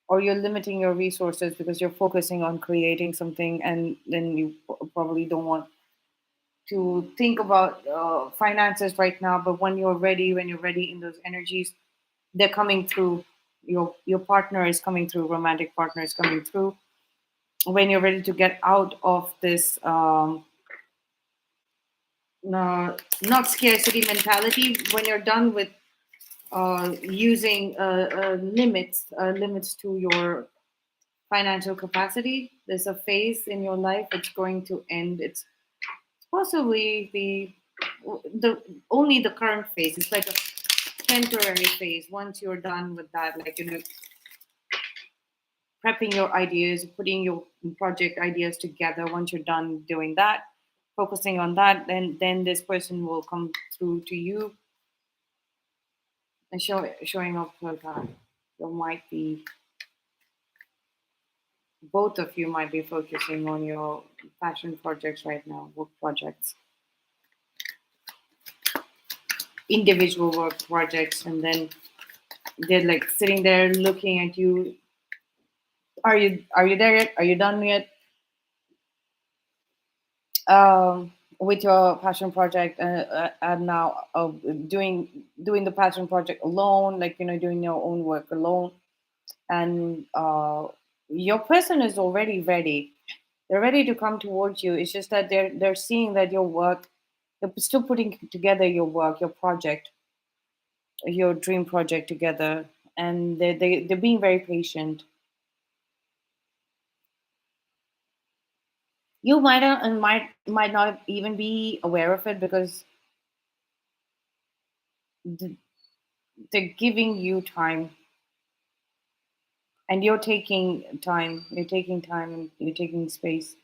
or you're limiting your resources because you're focusing on creating something, and then you probably don't want to think about finances right now. But when you're ready, in those energies, they're coming through. Your partner is coming through. Romantic partner is coming through. When you're ready to get out of this not scarcity mentality, when you're done with using limits to your financial capacity, there's a phase in your life it's going to end. It's possibly the only the current phase. It's like a temporary phase. Once you're done with that, like prepping your ideas, putting your project ideas together. Once you're done doing that, focusing on that, then this person will come through to you and showing up for that. You might be both of you might be focusing on your passion projects right now, work projects, individual work projects, and then they're like sitting there looking at you. Are you there yet? Are you done yet? With your passion project, and now doing the passion project alone, like doing your own work alone, and your person is already ready. They're ready to come towards you. It's just that they're seeing that your work, you're still putting together your work, your project, your dream project together, and they're being very patient. You might not, and might not even be aware of it because th- they're giving you time, and you're taking time. You're taking time, and you're taking space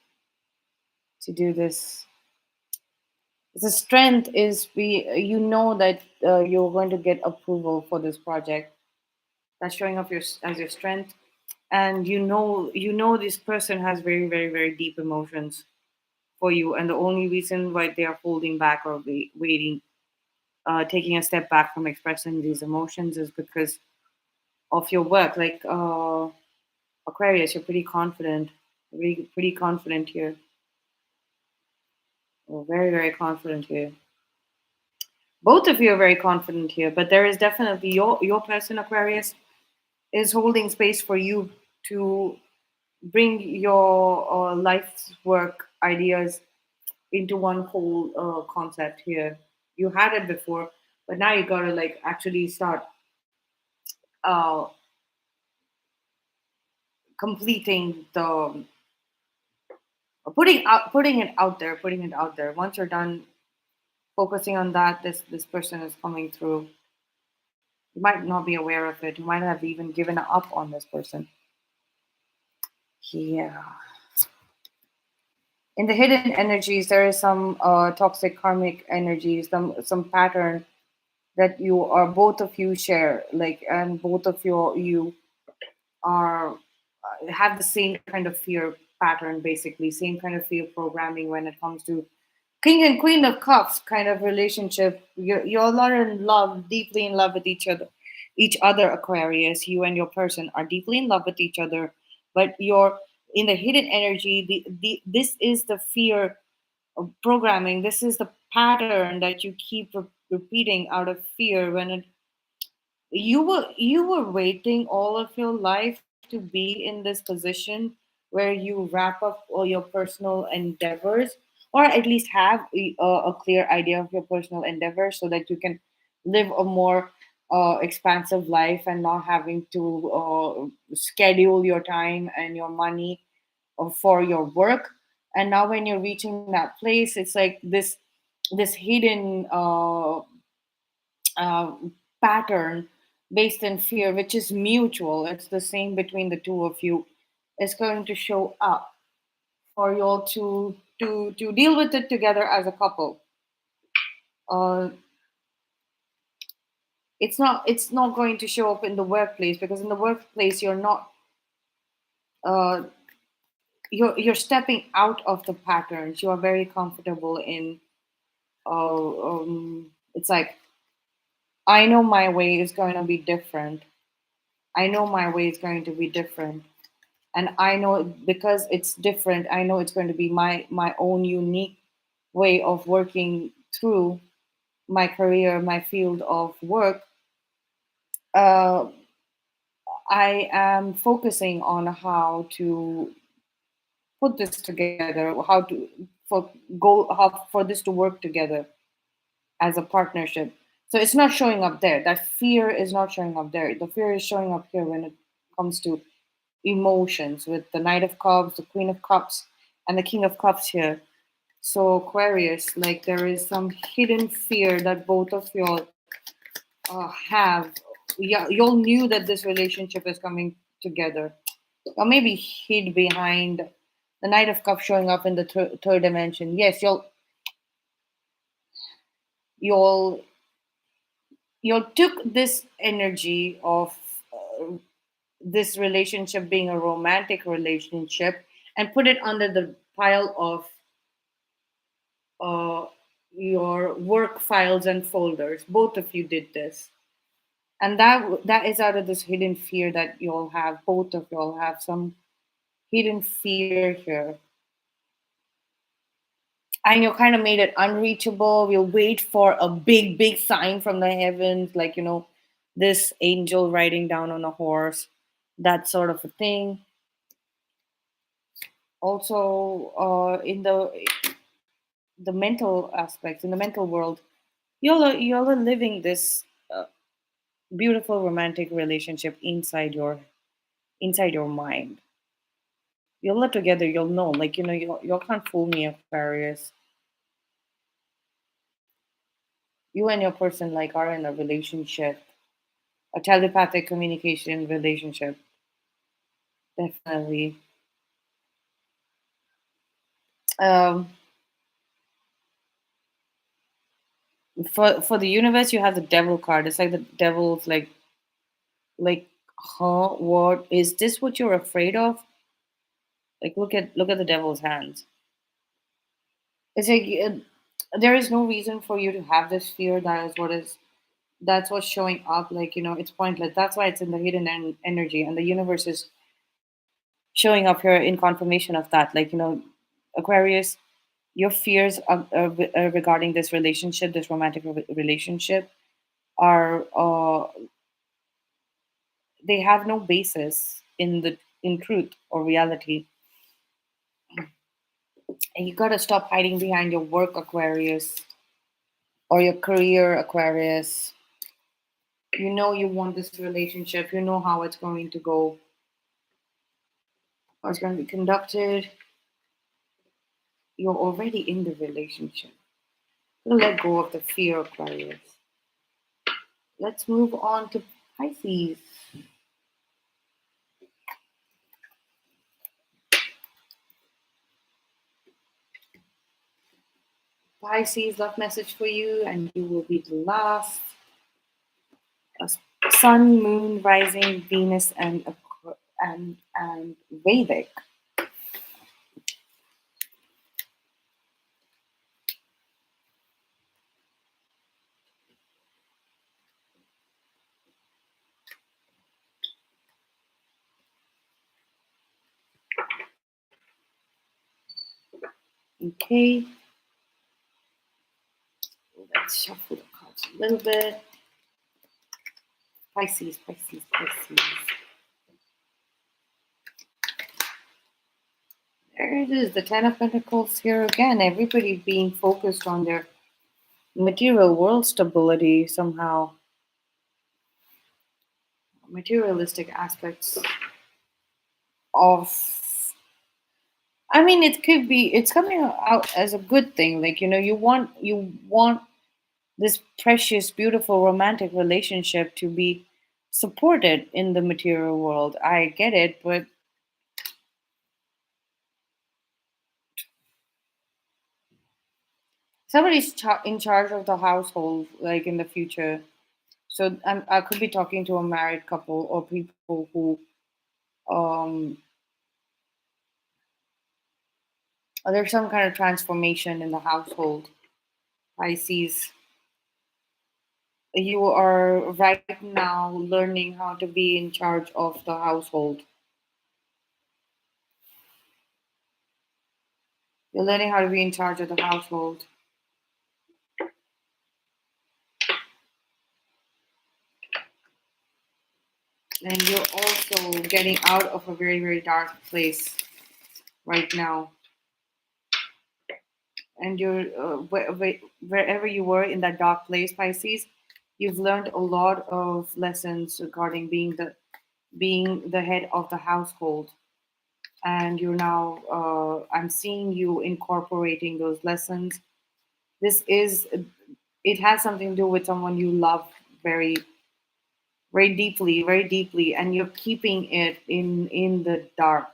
to do this. The strength is that you're going to get approval for this project. That's showing up as your strength, and this person has very, very, very deep emotions for you, and the only reason why they are holding back or waiting, taking a step back from expressing these emotions is because of your work. Like Aquarius, you're pretty confident, pretty confident here. You're very, very confident here. Both of you are very confident here, but there is definitely your person, Aquarius, is holding space for you to bring your life's work ideas into one whole concept here. You had it before, but now you gotta like actually start uh, completing the putting it out there. Once you're done focusing on that, this person is coming through. You might not be aware of it. You might have even given up on this person. Yeah. In the hidden energies, there is some toxic karmic energies, some pattern that you are both of you share, like, and both of you are have the same kind of fear pattern, basically same kind of fear programming when it comes to king and queen of cups kind of relationship. You're a lot in love, deeply in love with each other, Aquarius. You and your person are deeply in love with each other, but you're in the hidden energy. This is the fear of programming. This is the pattern that you keep repeating out of fear. When it you were waiting all of your life to be in this position where you wrap up all your personal endeavors, or at least have a clear idea of your personal endeavors, so that you can live a more expansive life and not having to schedule your time and your money for your work. And now when you're reaching that place, it's like this hidden uh, pattern based in fear, which is mutual. It's the same between the two of you. Is going to show up for you all to deal with it together as a couple. Uh, it's not going to show up in the workplace, because in the workplace uh, you're stepping out of the patterns. You are very comfortable in. It's like, I know my way is going to be different. I know my way is going to be different, and I know, because it's different, I know it's going to be my own unique way of working through my career, my field of work. uh, I am focusing on how to put this together, how for this to work together as a partnership. So it's not showing up there. That fear is not showing up there. The fear is showing up here when it comes to emotions, with the Knight of Cups, the Queen of Cups, and the King of Cups here. So Aquarius, like, there is some hidden fear that both of y'all have. Yeah, y'all knew that this relationship is coming together. or maybe hid behind the Knight of Cups showing up in the third dimension. Yes, you'll you took this energy of this relationship being a romantic relationship and put it under the pile of uh, your work files and folders. Both of you did this, and that is out of this hidden fear that you'll have. Both of y'all have some hidden fear here, and you kind of made it unreachable. We'll wait for a big sign from the heavens, like this angel riding down on a horse, that sort of a thing. Also, in the mental aspects, in the mental world, you're living this beautiful romantic relationship inside your mind. You'll live together. You'll know, like you can't fool me, Aquarius. You and your person like are in a relationship, a telepathic communication relationship. Definitely. Um, for the universe, you have the devil card. It's like the devil's like, huh? What is this? What you're afraid of? Like, look at the devil's hands. It's like there is no reason for you to have this fear. That's what's showing up. Like it's pointless. That's why it's in the hidden energy, and the universe is showing up here in confirmation of that. Like Aquarius, your fears regarding this relationship, this romantic relationship, are they have no basis in truth or reality. And you gotta stop hiding behind your work, Aquarius, or your career, Aquarius. You know you want this relationship. You know how it's going to go, how it's going to be conducted. You're already in the relationship. Let go of the fear, Aquarius. Let's move on to Pisces. Pisces, love message for you, and you will be the last. Sun, Moon, Rising, Venus, and Vedic. Okay, let's shuffle the cards a little bit. Pisces, Pisces, Pisces. There it is, the Ten of Pentacles here again. Everybody being focused on their material world stability somehow. Materialistic aspects of. I mean, it could be. It's coming out as a good thing. Like you want this precious, beautiful, romantic relationship to be supported in the material world. I get it, but somebody's in charge of the household, like in the future. So I could be talking to a married couple or people who um, there's some kind of transformation in the household. Pisces, you are right now learning how to be in charge of the household. You're learning how to be in charge of the household. And you're also getting out of a very dark place right now. And you're wherever you were in that dark place, Pisces, you've learned a lot of lessons regarding being the head of the household. And you're now I'm seeing you incorporating those lessons. This is it has something to do with someone you love very very deeply, and you're keeping it in the dark.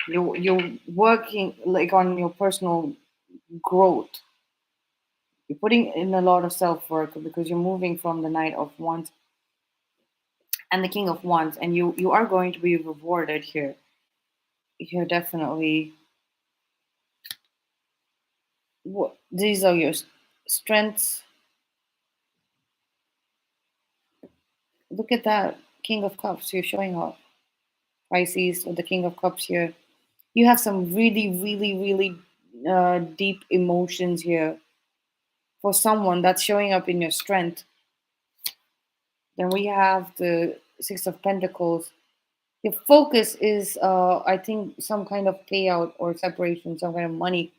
You're working like on your personal growth. You're putting in a lot of self work because you're moving from the Knight of Wands and the King of Wands, and you are going to be rewarded here. You're definitely, these are your strengths. Look at that King of Cups. You're showing off Pisces with the King of Cups here. You have some really deep emotions here for someone that's showing up in your strength. Then we have the Six of Pentacles. Your focus is, I think, some kind of payout or separation, some kind of money.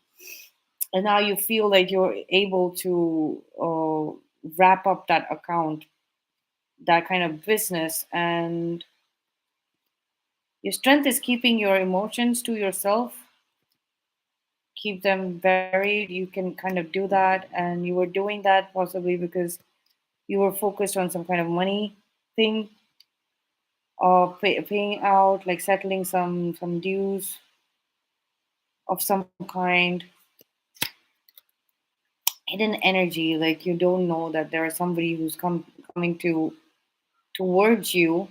And now you feel like you're able to wrap up that account, that kind of business. And your strength is keeping your emotions to yourself, keep them buried. You can kind of do that. And you were doing that possibly because you were focused on some kind of money thing, or paying out, like settling some dues of some kind. Hidden energy, like you don't know that there is somebody who's coming towards you.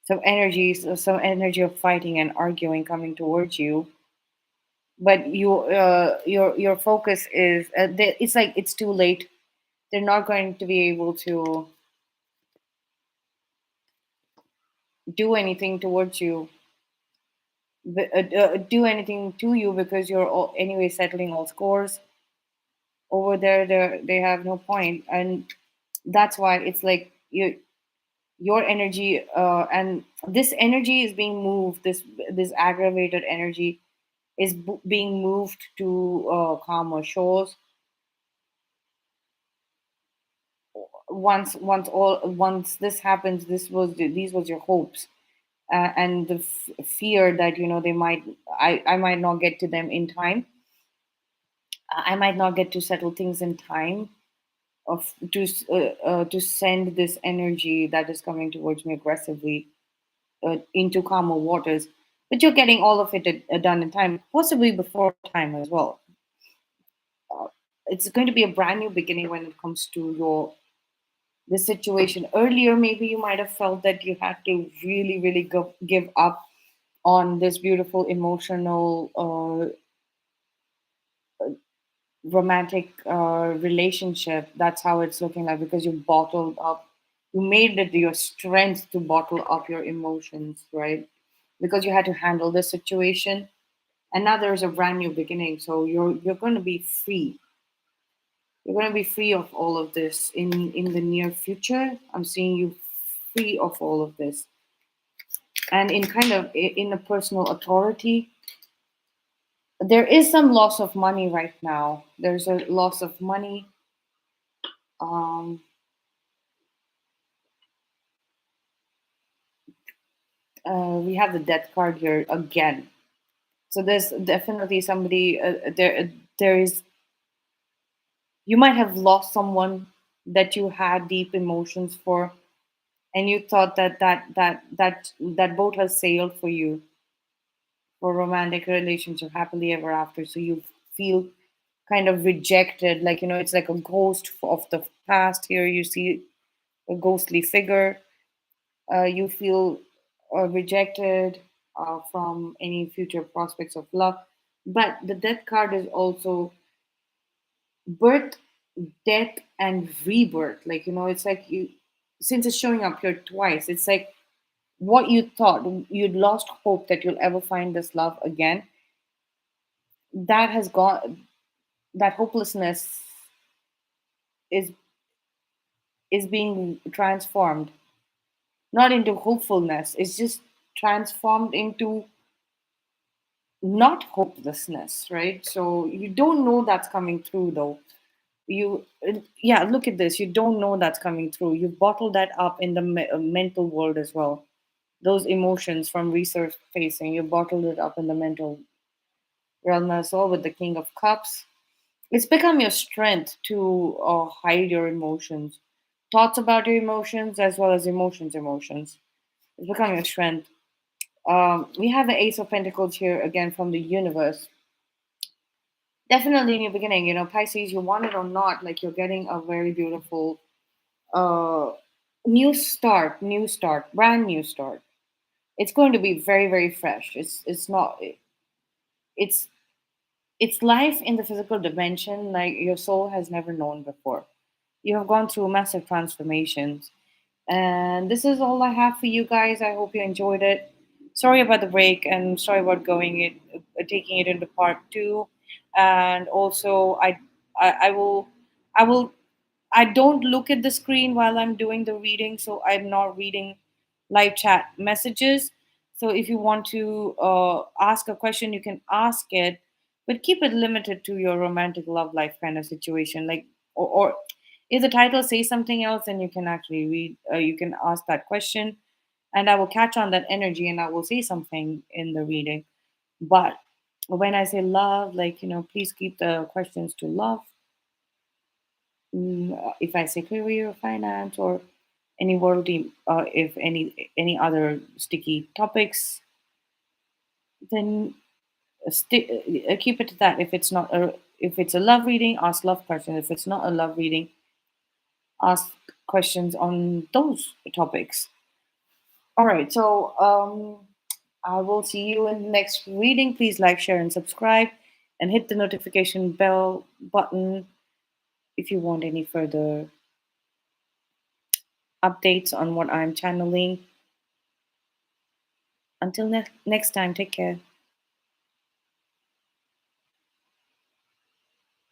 Some energy of fighting and arguing coming towards you, but your focus is, it's like it's too late. They're not going to be able to do anything towards you, do anything to you, because you're anyway settling all scores over there. They have no point, and that's why it's like your energy, and this energy is being moved. This aggravated energy is being moved to calmer shores. Once this happens, these was your hopes, and the fear that they might, I might not get to them in time. I might not get to settle things in time of to send this energy that is coming towards me aggressively into calmer waters. But you're getting all of it done in time, possibly before time as well. Uh, it's going to be a brand new beginning when it comes to your this situation. Earlier, maybe you might have felt that you had to really give up on this beautiful emotional romantic relationship. That's how it's looking like, because you bottled up, you made it your strength to bottle up your emotions, right? Because you had to handle this situation, and now there's a brand new beginning. So you're going to be free. You're going to be free of all of this in the near future. I'm seeing you free of all of this, and in kind of in a personal authority. There is some loss of money right now. There's a loss of money. um we have the death card here again. So there's definitely somebody there is, you might have lost someone that you had deep emotions for, and you thought that boat has sailed for you, for romantic relationship, happily ever after. So you feel kind of rejected, like it's like a ghost of the past. Here you see a ghostly figure. You feel rejected from any future prospects of love. But the death card is also birth, death, and rebirth. Like, it's like since it's showing up here twice, it's like what you thought, you'd lost hope that you'll ever find this love again. That has gone, that hopelessness is being transformed, not into hopefulness. It's just transformed into not hopelessness, right? So you don't know that's coming through though. Yeah, look at this. You don't know that's coming through. You've bottled that up in the mental world as well. Those emotions from resurfacing, you bottled it up in the mental realm as well with the King of Cups. It's become your strength to hide your emotions, thoughts about your emotions as well as emotions. It's becoming a strength. We have the Ace of Pentacles here again from the universe. Definitely in your beginning, Pisces, you want it or not, like you're getting a very beautiful uh, new start, brand new start. It's going to be very, very fresh. It's not it's it's life in the physical dimension like your soul has never known before. You have gone through massive transformations. And this is all I have for you guys. I hope you enjoyed it. Sorry about the break and sorry about taking it into part two. And also, I will I don't look at the screen while I'm doing the reading, so I'm not reading live chat messages. So if you want to ask a question, you can ask it, but keep it limited to your romantic love life kind of situation. Like, or if the title says something else, then you can actually read. You can ask that question, and I will catch on that energy, and I will say something in the reading. But when I say love, like please keep the questions to love. If I say career or finance or any worldly, if any other sticky topics, then keep it to that. If it's a love reading, ask love questions. If it's not a love reading, ask questions on those topics. All right, so I will see you in the next reading. Please like, share, and subscribe, and hit the notification bell button if you want any further updates on what I'm channeling. Until next time, take care.